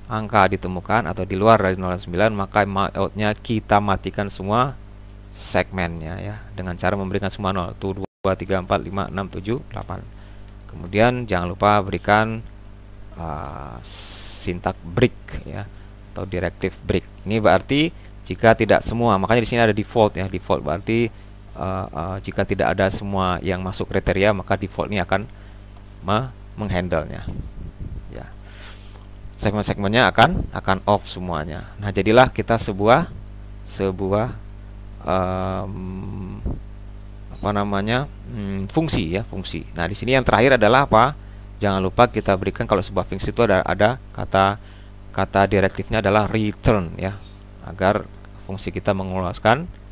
angka ditemukan atau di luar dari 0 sampai 9, maka out-nya kita matikan semua segmennya, ya, dengan cara memberikan semua 0. Tuh 2 3 4 5 6 7 8. Kemudian jangan lupa berikan uh, sintak break ya, atau directive break. Ini berarti jika tidak semua, makanya di sini ada default ya. Default berarti jika tidak ada semua yang masuk kriteria, maka default ini akan menghandle-nya. Ya. Segmen-segmennya akan off semuanya. Nah, jadilah kita sebuah apa namanya, fungsi ya, fungsi. Nah, di sini yang terakhir adalah apa? Jangan lupa kita berikan, kalau sebuah fungsi itu ada kata direktifnya adalah return ya, agar fungsi kita mengeluarkan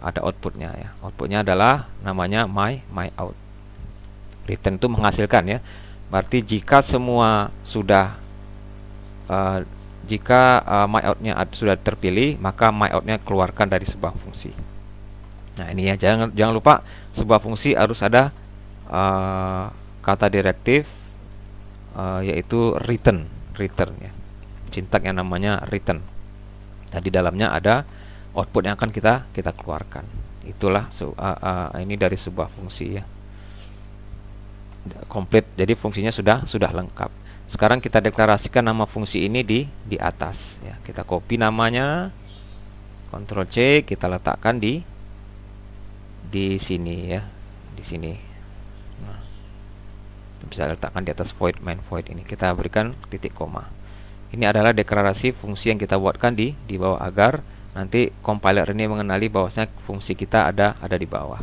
ada outputnya ya. Outputnya adalah namanya my out. Return itu menghasilkan ya. Berarti jika semua sudah my outnya sudah terpilih, maka my outnya keluarkan dari sebuah fungsi. Nah, ini ya, jangan lupa sebuah fungsi harus ada kata direktif yaitu return ya. Sintak yang namanya return. Nah, di dalamnya ada output yang akan kita keluarkan. Itulah ini dari sebuah fungsi ya. Komplit. Jadi fungsinya sudah lengkap. Sekarang kita deklarasikan nama fungsi ini di atas ya. Kita copy namanya, Ctrl C, kita letakkan di sini ya, di sini. Nah, bisa letakkan di atas void, main void ini. Kita berikan titik koma. Ini adalah deklarasi fungsi yang kita buatkan di bawah, agar nanti compiler ini mengenali bahwasanya fungsi kita ada di bawah.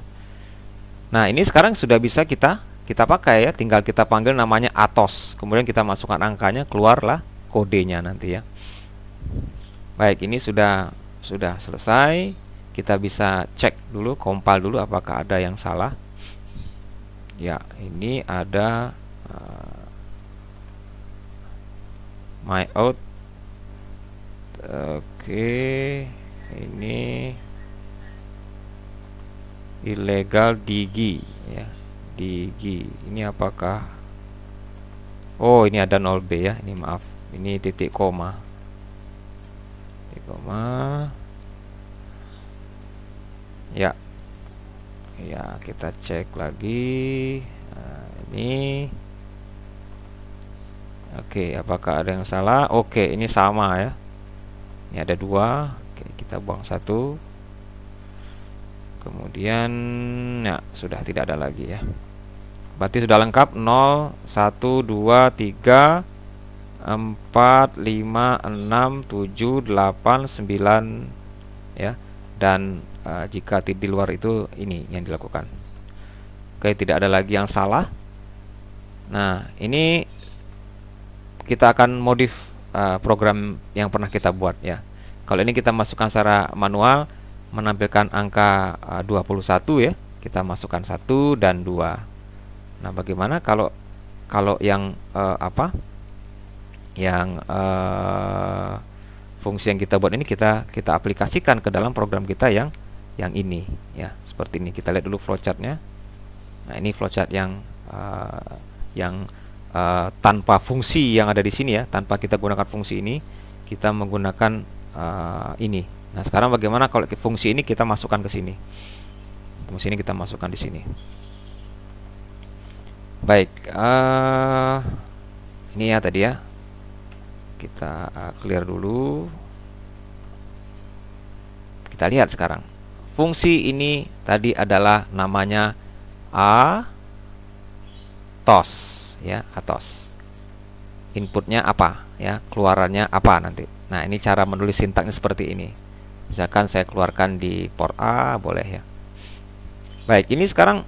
Nah, ini sekarang sudah bisa kita pakai ya. Tinggal kita panggil namanya Atos, kemudian kita masukkan angkanya, keluarlah kodenya nanti ya. Baik, ini sudah selesai. Kita bisa cek dulu, compile dulu apakah ada yang salah. Ya, ini ada my out. Oke, ini illegal digi ya. Digi ini apakah, oh ini ada 0b ya, ini maaf, ini titik koma. Ya, kita cek lagi. Nah, ini oke, apakah ada yang salah? Oke, ini sama ya. Ini ada 2. Oke, kita buang 1. Kemudian ya, sudah tidak ada lagi ya. Berarti sudah lengkap. 0, 1, 2, 3, 4, 5, 6, 7, 8, 9 ya. Dan jika di luar itu, ini yang dilakukan. Oke, tidak ada lagi yang salah. Nah, ini kita akan modif program yang pernah kita buat ya. Kalau ini kita masukkan secara manual, menampilkan angka 21 ya. Kita masukkan 1 dan 2. Nah, bagaimana kalau yang fungsi yang kita buat ini kita aplikasikan ke dalam program kita yang ini ya, seperti ini. Kita lihat dulu flowchartnya. Nah, ini flowchart yang tanpa fungsi yang ada di sini ya, tanpa kita gunakan fungsi ini, kita menggunakan ini. Nah, sekarang bagaimana kalau fungsi ini kita masukkan ke sini? Fungsi ini kita masukkan di sini. Baik, ini ya tadi ya. Kita clear dulu. Kita lihat sekarang. Fungsi ini tadi adalah namanya Atos ya, Atos. Inputnya apa ya, keluarannya apa nanti. Nah, ini cara menulis sintaknya seperti ini. Misalkan saya keluarkan di port A, boleh ya. Baik, ini sekarang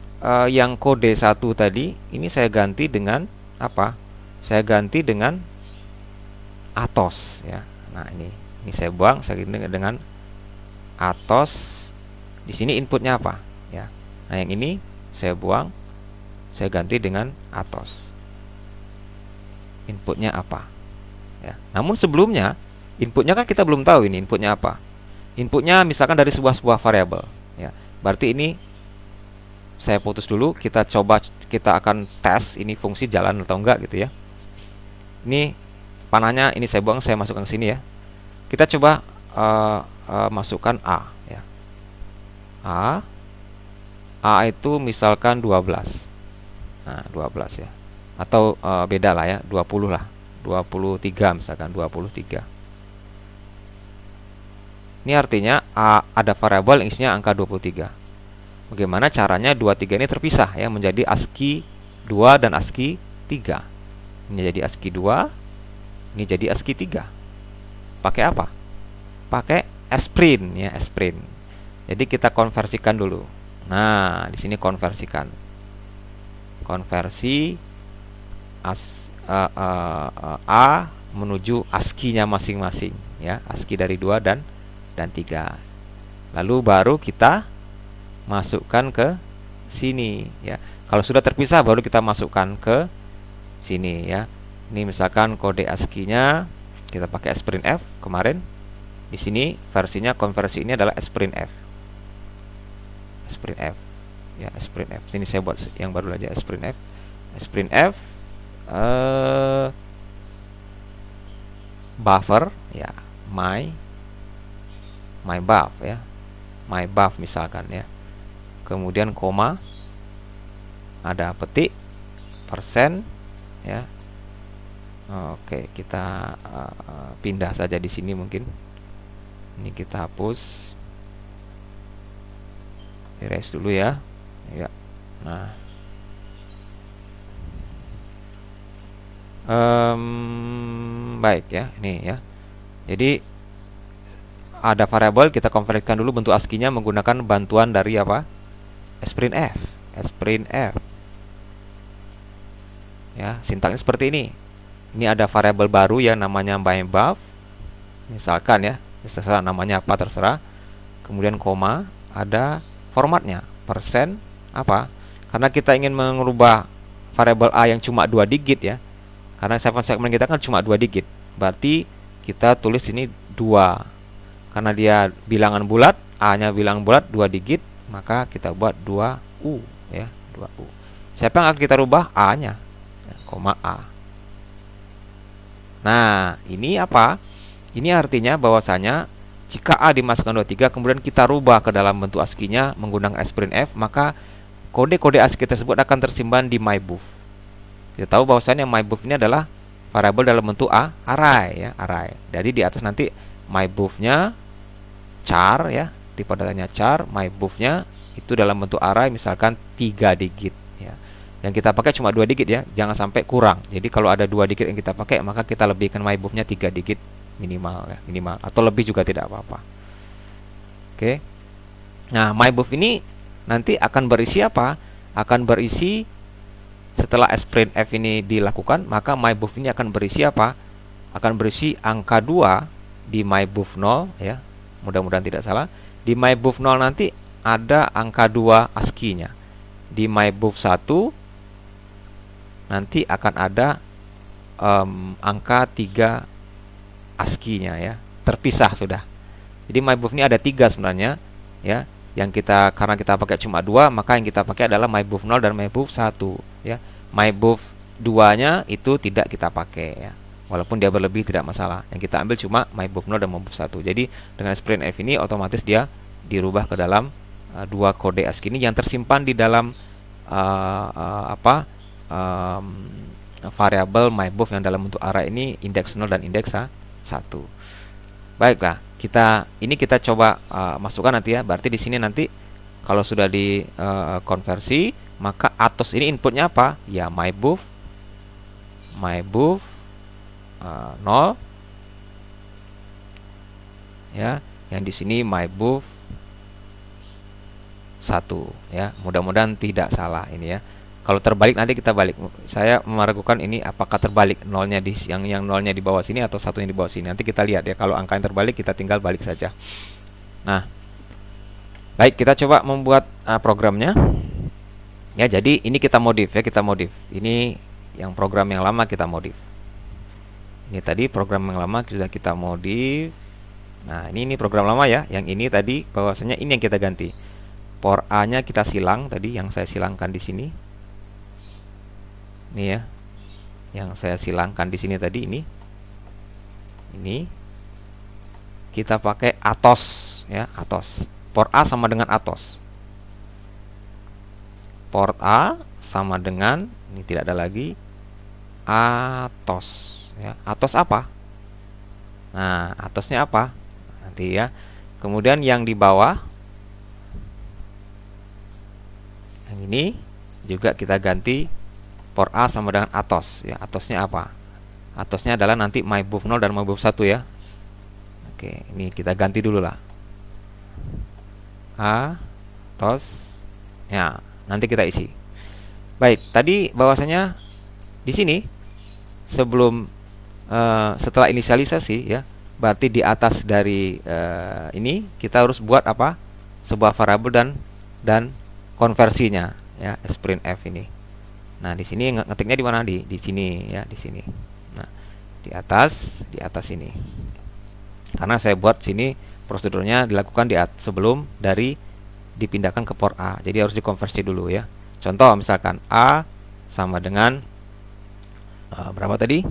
yang kode 1 tadi, ini saya ganti dengan apa? Saya ganti dengan Atos ya. Nah, ini saya buang, saya ganti dengan Atos. Di sini inputnya apa ya. Nah, yang ini saya buang, saya ganti dengan Atos. Inputnya apa ya. Namun sebelumnya inputnya kan kita belum tahu ini inputnya apa. Inputnya misalkan dari sebuah variabel ya. Berarti ini saya putus dulu, kita coba, kita akan tes ini fungsi jalan atau enggak gitu ya. Ini panahnya ini saya buang, saya masukkan ke sini ya. Kita coba masukkan A ya. A itu misalkan 12. Nah, 12 ya. atau beda lah ya, 20 lah, 23 misalkan, 23. Ini artinya ada variabel yang isinya angka 23. Bagaimana caranya 23 ini terpisah ya, menjadi ASCII 2 dan ASCII 3. Ini jadi ASCII 2, ini jadi ASCII 3. Pakai apa? Pakai sprint ya, sprint. Jadi kita konversikan dulu. Nah, di sini konversikan. Konversi A menuju ASCII-nya masing-masing ya, ASCII dari 2 dan 3. Lalu baru kita masukkan ke sini ya. Kalau sudah terpisah baru kita masukkan ke sini ya. Ini misalkan kode ASCII-nya kita pakai sprintf kemarin. Di sini versinya konversi ini adalah sprintf. Sprintf ya, sprintf. Sini saya buat yang baru aja, sprintf. Sprintf buffer ya, my buff ya, my buff misalkan ya. Kemudian koma, ada petik, persen ya. Oke, kita pindah saja di sini mungkin. Ini kita hapus, erase dulu ya. Ya. Nah, baik ya, ini ya. Jadi ada variabel, kita konvertkan dulu bentuk ASCII-nya menggunakan bantuan dari apa? Sprintf. Ya, sintaksnya seperti ini. Ini ada variabel baru yang namanya myBuff. Misalkan ya, terserah namanya apa terserah. Kemudian koma, ada formatnya, persen apa? Karena kita ingin mengubah variabel A yang cuma 2 digit ya. Karena segmen kita kan cuma 2 digit. Berarti kita tulis ini 2. Karena dia bilangan bulat, A-nya bilangan bulat 2 digit, maka kita buat 2U ya, 2U. Siapa yang akan kita rubah? A-nya. Ya, koma A. Nah, ini apa? Ini artinya bahwasanya jika A dimasukkan 23 kemudian kita rubah ke dalam bentuk ASCII-nya menggunakan sprintf, maka kode-kode ASCII tersebut akan tersimpan di myBuff. Kita tahu bahwasanya myBuff ini adalah variabel dalam bentuk array ya, array. Jadi di atas nanti myBuff-nya char ya, tipe datanya char, myBuff-nya itu dalam bentuk array misalkan 3 digit ya. Yang kita pakai cuma 2 digit ya, jangan sampai kurang. Jadi kalau ada 2 digit yang kita pakai, maka kita lebihkan myBuff-nya 3 digit minimal ya, minimal, atau lebih juga tidak apa-apa. Oke. Nah, myBuff ini nanti akan berisi apa? Akan berisi setelah sprintf ini dilakukan, maka myBuff ini akan berisi apa? Akan berisi angka 2 di myBuff 0 ya. Mudah-mudahan tidak salah. Di myBuff 0 nanti ada angka 2 ASCII-nya. Di myBuff 1 nanti akan ada angka 3 ASCII-nya ya. Terpisah sudah. Jadi myBuff ini ada 3 sebenarnya ya. Yang kita, karena kita pakai cuma 2, maka yang kita pakai adalah myBuff 0 dan myBuff 1 ya. myBuff 2-nya itu tidak kita pakai ya. Walaupun dia berlebih tidak masalah. Yang kita ambil cuma myBuff 0 dan myBuff 1. Jadi dengan sprintf ini otomatis dia dirubah ke dalam 2 kode ASCII ini yang tersimpan di dalam variabel myBuff yang dalam bentuk array ini, indeks 0 dan indeks 1. Baiklah, kita coba masukkan nanti ya. Berarti di sini nanti kalau sudah dikonversi, maka atos ini inputnya apa? Ya myBuff 0 ya, yang di sini myBuff 1 ya. Mudah-mudahan tidak salah ini ya. Kalau terbalik nanti kita balik. Saya meragukan ini apakah terbalik, nolnya di yang nolnya di bawah sini atau satunya di bawah sini. Nanti kita lihat ya. Kalau angka yang terbalik kita tinggal balik saja. Nah, baik, kita coba membuat programnya. Ya, jadi ini kita modif ya, kita modif. Ini yang program yang lama kita modif. Ini tadi program yang lama sudah kita modif. Nah, ini program lama ya. Yang ini tadi bahwasanya ini yang kita ganti. For A-nya kita silang tadi, yang saya silangkan di sini. Ini ya. Yang saya silangkan di sini tadi ini. Ini kita pakai atos ya, atos. Port A sama dengan atos. Port A sama dengan, ini tidak ada lagi, atos ya. Atos apa? Nah, atosnya apa? Nanti ya. Kemudian yang di bawah yang ini juga kita ganti port A sama dengan atos ya. Atosnya apa? Atosnya adalah nanti mybuf 0 dan mybuf 1 ya. Oke, ini kita ganti dulu lah. Atos. Ya, nanti kita isi. Baik, tadi bahwasanya di sini sebelum setelah inisialisasi ya, berarti di atas dari ini kita harus buat apa? Sebuah variabel dan konversinya ya, sprintf ini. Nah, di sini ngetiknya di mana? Di sini ya, di sini. Nah, di atas ini. Karena saya buat sini prosedurnya dilakukan sebelum dari dipindahkan ke port A. Jadi harus dikonversi dulu ya. Contoh misalkan A sama dengan berapa tadi?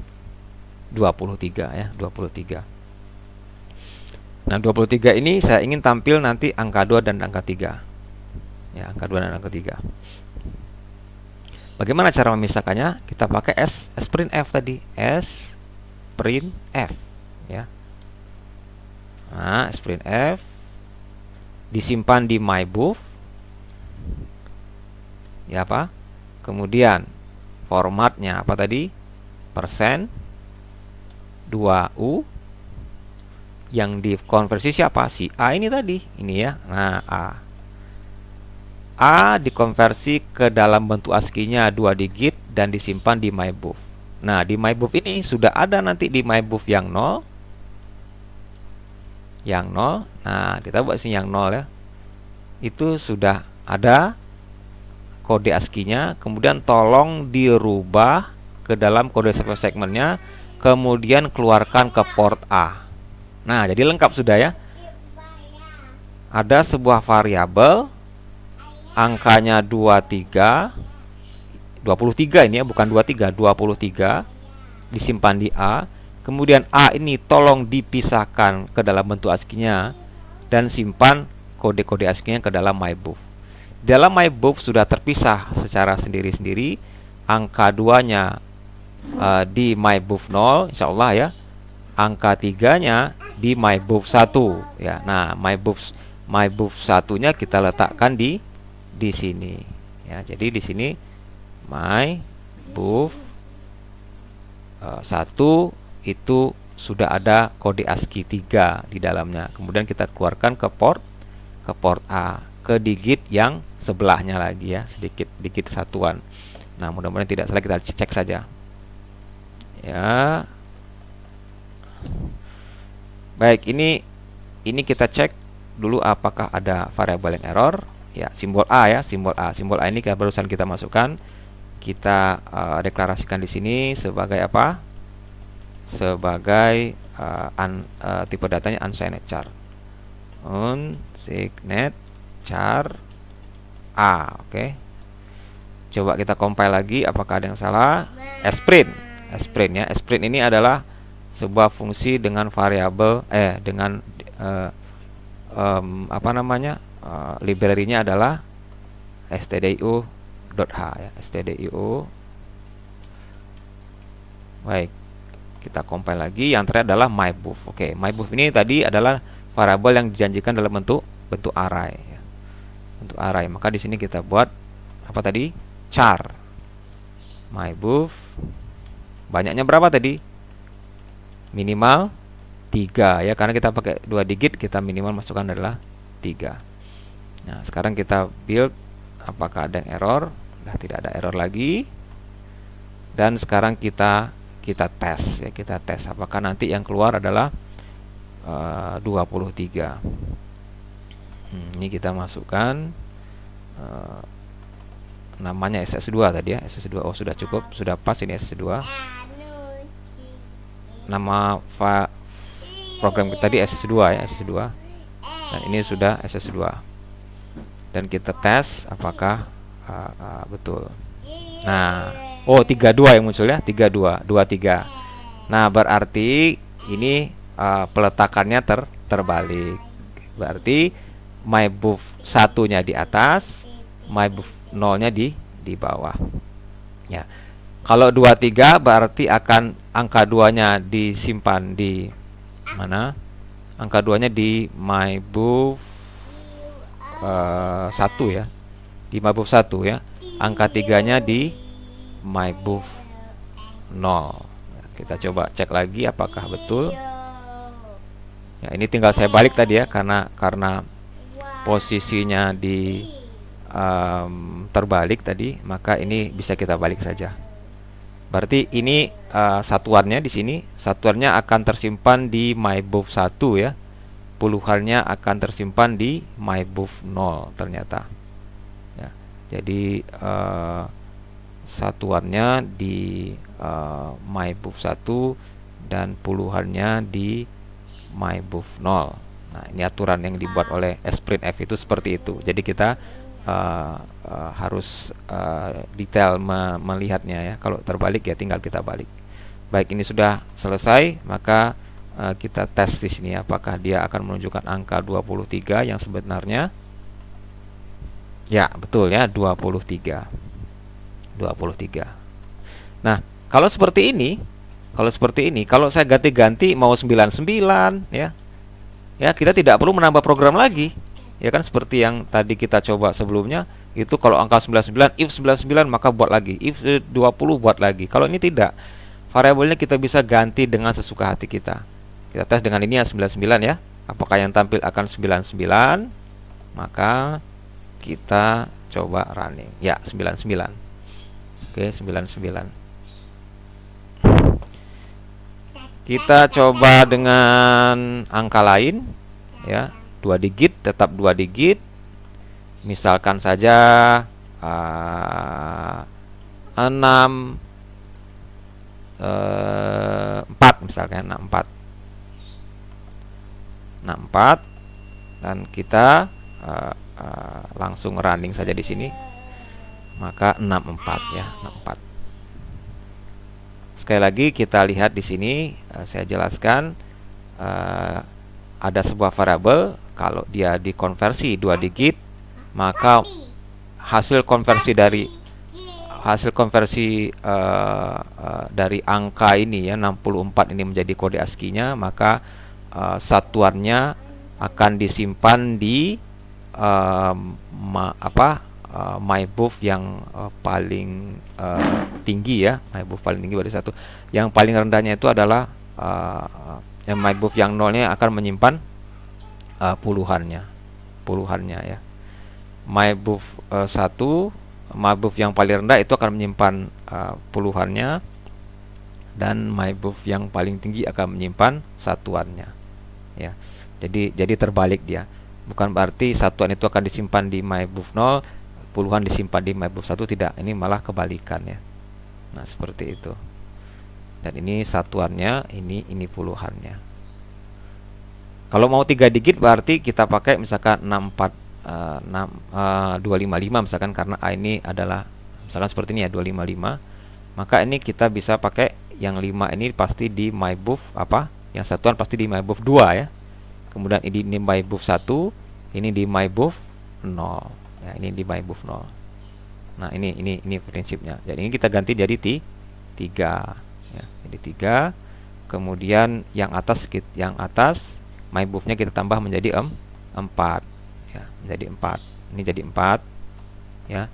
23 ya, 23. Nah, 23 ini saya ingin tampil nanti angka 2 dan angka 3. Ya, angka 2 dan angka 3. Bagaimana cara memisahkannya? Kita pakai sprintf tadi, sprintf ya. Nah, sprintf disimpan di mybuf ya apa? Kemudian formatnya apa tadi? Persen 2U, yang dikonversi siapa? Si A ini tadi, ini ya. Nah, A dikonversi ke dalam bentuk ASCII-nya 2 digit dan disimpan di mybuf. Nah, di mybuf ini sudah ada nanti di mybuf yang 0. Yang 0. Nah, kita buat sini yang 0 ya. Itu sudah ada kode ASCII-nya, kemudian tolong dirubah ke dalam kode segmennya, kemudian keluarkan ke port A. Nah, jadi lengkap sudah ya. Ada sebuah variabel angkanya 23 ini ya, bukan 23, 23 disimpan di A. Kemudian A ini tolong dipisahkan ke dalam bentuk ASCII-nya dan simpan kode-kode ASCII-nya ke dalam mybuf. Dalam mybuf sudah terpisah secara sendiri-sendiri. Angka 2-nya di mybuf 0 insyaallah ya. Angka 3-nya di mybuf 1 ya. Nah, mybuf 1-nya kita letakkan di sini ya. Jadi di sini mybuf 1 itu sudah ada kode ASCII 3 di dalamnya. Kemudian kita keluarkan ke port A, ke digit yang sebelahnya lagi ya, sedikit satuan. Nah, mudah-mudahan tidak salah, kita cek saja. Ya. Baik, ini kita cek dulu apakah ada variabel yang error. Ya, simbol A ya, simbol A. Simbol A ini barusan kita masukkan. Kita deklarasikan di sini sebagai apa? Sebagai tipe datanya unsigned char. Unsigned char A, oke. Coba kita compile lagi, apakah ada yang salah? Sprint ya. Sprint ini adalah sebuah fungsi dengan variabel dengan apa namanya? Library-nya adalah stdio.h ya, stdio. Baik. Kita compile lagi, yang terakhir adalah mybuf. Oke, mybuf ini tadi adalah variabel yang dijanjikan dalam bentuk array ya. Bentuk array. Maka di sini kita buat apa tadi? Char. Mybuf banyaknya berapa tadi? Minimal 3 ya, karena kita pakai 2 digit, kita minimal masukkan adalah 3. Nah, sekarang kita build, apakah ada yang error? Sudah tidak ada error lagi. Dan sekarang kita tes ya, kita tes apakah nanti yang keluar adalah 23. Ini kita masukkan namanya SS2 tadi ya, SS2. Oh, sudah cukup, sudah pas ini SS2. Nama program kita tadi SS2 ya, SS2. Dan ini sudah SS2. Dan kita tes apakah betul. Nah, oh 32 yang muncul ya, 23. Nah, berarti ini peletakannya terbalik. Berarti mybuf 1-nya di atas, mybuf 0-nya di bawah. Ya. Kalau 23 berarti akan angka 2-nya disimpan di mana? Angka 2-nya di mybuf 1 ya. Di mybuf 1 ya. Angka 3-nya di mybuf 0. Kita coba cek lagi apakah betul. Ya, ini tinggal saya balik tadi ya, karena posisinya di terbalik tadi, maka ini bisa kita balik saja. Berarti ini satuannya di sini, satuannya akan tersimpan di mybuf 1 ya. Puluhannya akan tersimpan di mybuf 0 ternyata. Ya, jadi satuannya di mybuf 1 dan puluhannya di mybuf 0. Nah, ini aturan yang dibuat oleh sprintf itu seperti itu. Jadi kita harus detail melihatnya ya. Kalau terbalik ya tinggal kita balik. Baik, ini sudah selesai, maka kita tes di sini apakah dia akan menunjukkan angka 23 yang sebenarnya. Ya, betul ya, 23. Nah, kalau seperti ini, kalau saya ganti-ganti mau 99 ya. Ya, kita tidak perlu menambah program lagi. Ya kan, seperti yang tadi kita coba sebelumnya, itu kalau angka 99, if 99 maka buat lagi, if 20 buat lagi. Kalau ini tidak, variabelnya kita bisa ganti dengan sesuka hati kita. Kita tes dengan ini ya, 99 ya. Apakah yang tampil akan 99? Maka kita coba running. Ya, 99. Oke, 99. Kita coba dengan angka lain ya, 2 digit, tetap 2 digit. Misalkan saja 6 4 misalkan 64 dan kita langsung running saja di sini. Maka 64 ya, 64. Sekali lagi kita lihat di sini, saya jelaskan ada sebuah variabel, kalau dia dikonversi 2 digit, maka hasil konversi dari angka ini ya, 64 ini menjadi kode ASCII-nya, maka satuannya akan disimpan di mybuf yang paling tinggi ya, mybuf paling tinggi berarti 1. Yang paling rendahnya itu adalah yang mybuf yang 0-nya akan menyimpan puluhannya ya. Mybuf 1, mybuf yang paling rendah itu akan menyimpan puluhannya, dan mybuf yang paling tinggi akan menyimpan satuannya ya. Jadi terbalik dia. Bukan berarti satuan itu akan disimpan di mybuf 0, puluhan disimpan di mybuf 1, tidak. Ini malah kebalikan ya. Nah, seperti itu. Dan ini satuannya, ini puluhannya. Kalau mau 3 digit berarti kita pakai misalkan 255 misalkan, karena A ini adalah misalkan seperti ini ya, 255. Maka ini kita bisa pakai yang 5 ini pasti di mybuf yang satuan pasti di mybuf 2 ya. Kemudian ini di mybuf 1, ini di mybuf 0. Ya, ini di mybuf 0. Nah, ini prinsipnya. Jadi ini kita ganti jadi 3 ya. Jadi 3. Kemudian yang atas mybufnya kita tambah menjadi 4 ya, menjadi 4. Ini jadi 4 ya.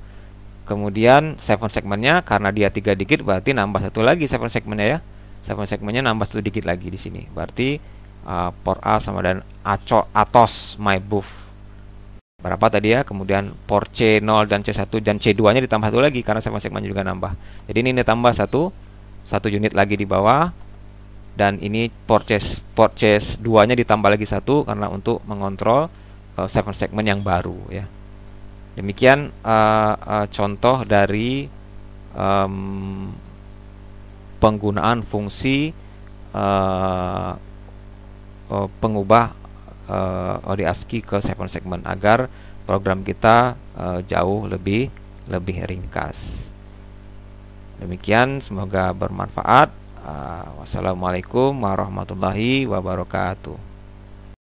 Kemudian 7 segmennya, karena dia 3 digit berarti nambah 1 lagi 7 segmennya ya. 7 segmennya nambah 1 digit lagi di sini. Berarti port A sama dengan atos mybuf berapa tadi ya. Kemudian port C0 dan C1 dan C2-nya ditambah 1 lagi karena 7 segmennya juga nambah. Jadi ini tambah 1 unit lagi di bawah, dan ini port C2-nya ditambah lagi 1 karena untuk mengontrol 7 segmen yang baru ya. Demikian contoh dari penggunaan fungsi pengubah OD ASCII ke 7 segmen agar program kita jauh lebih ringkas. Demikian, semoga bermanfaat. Wassalamualaikum warahmatullahi wabarakatuh.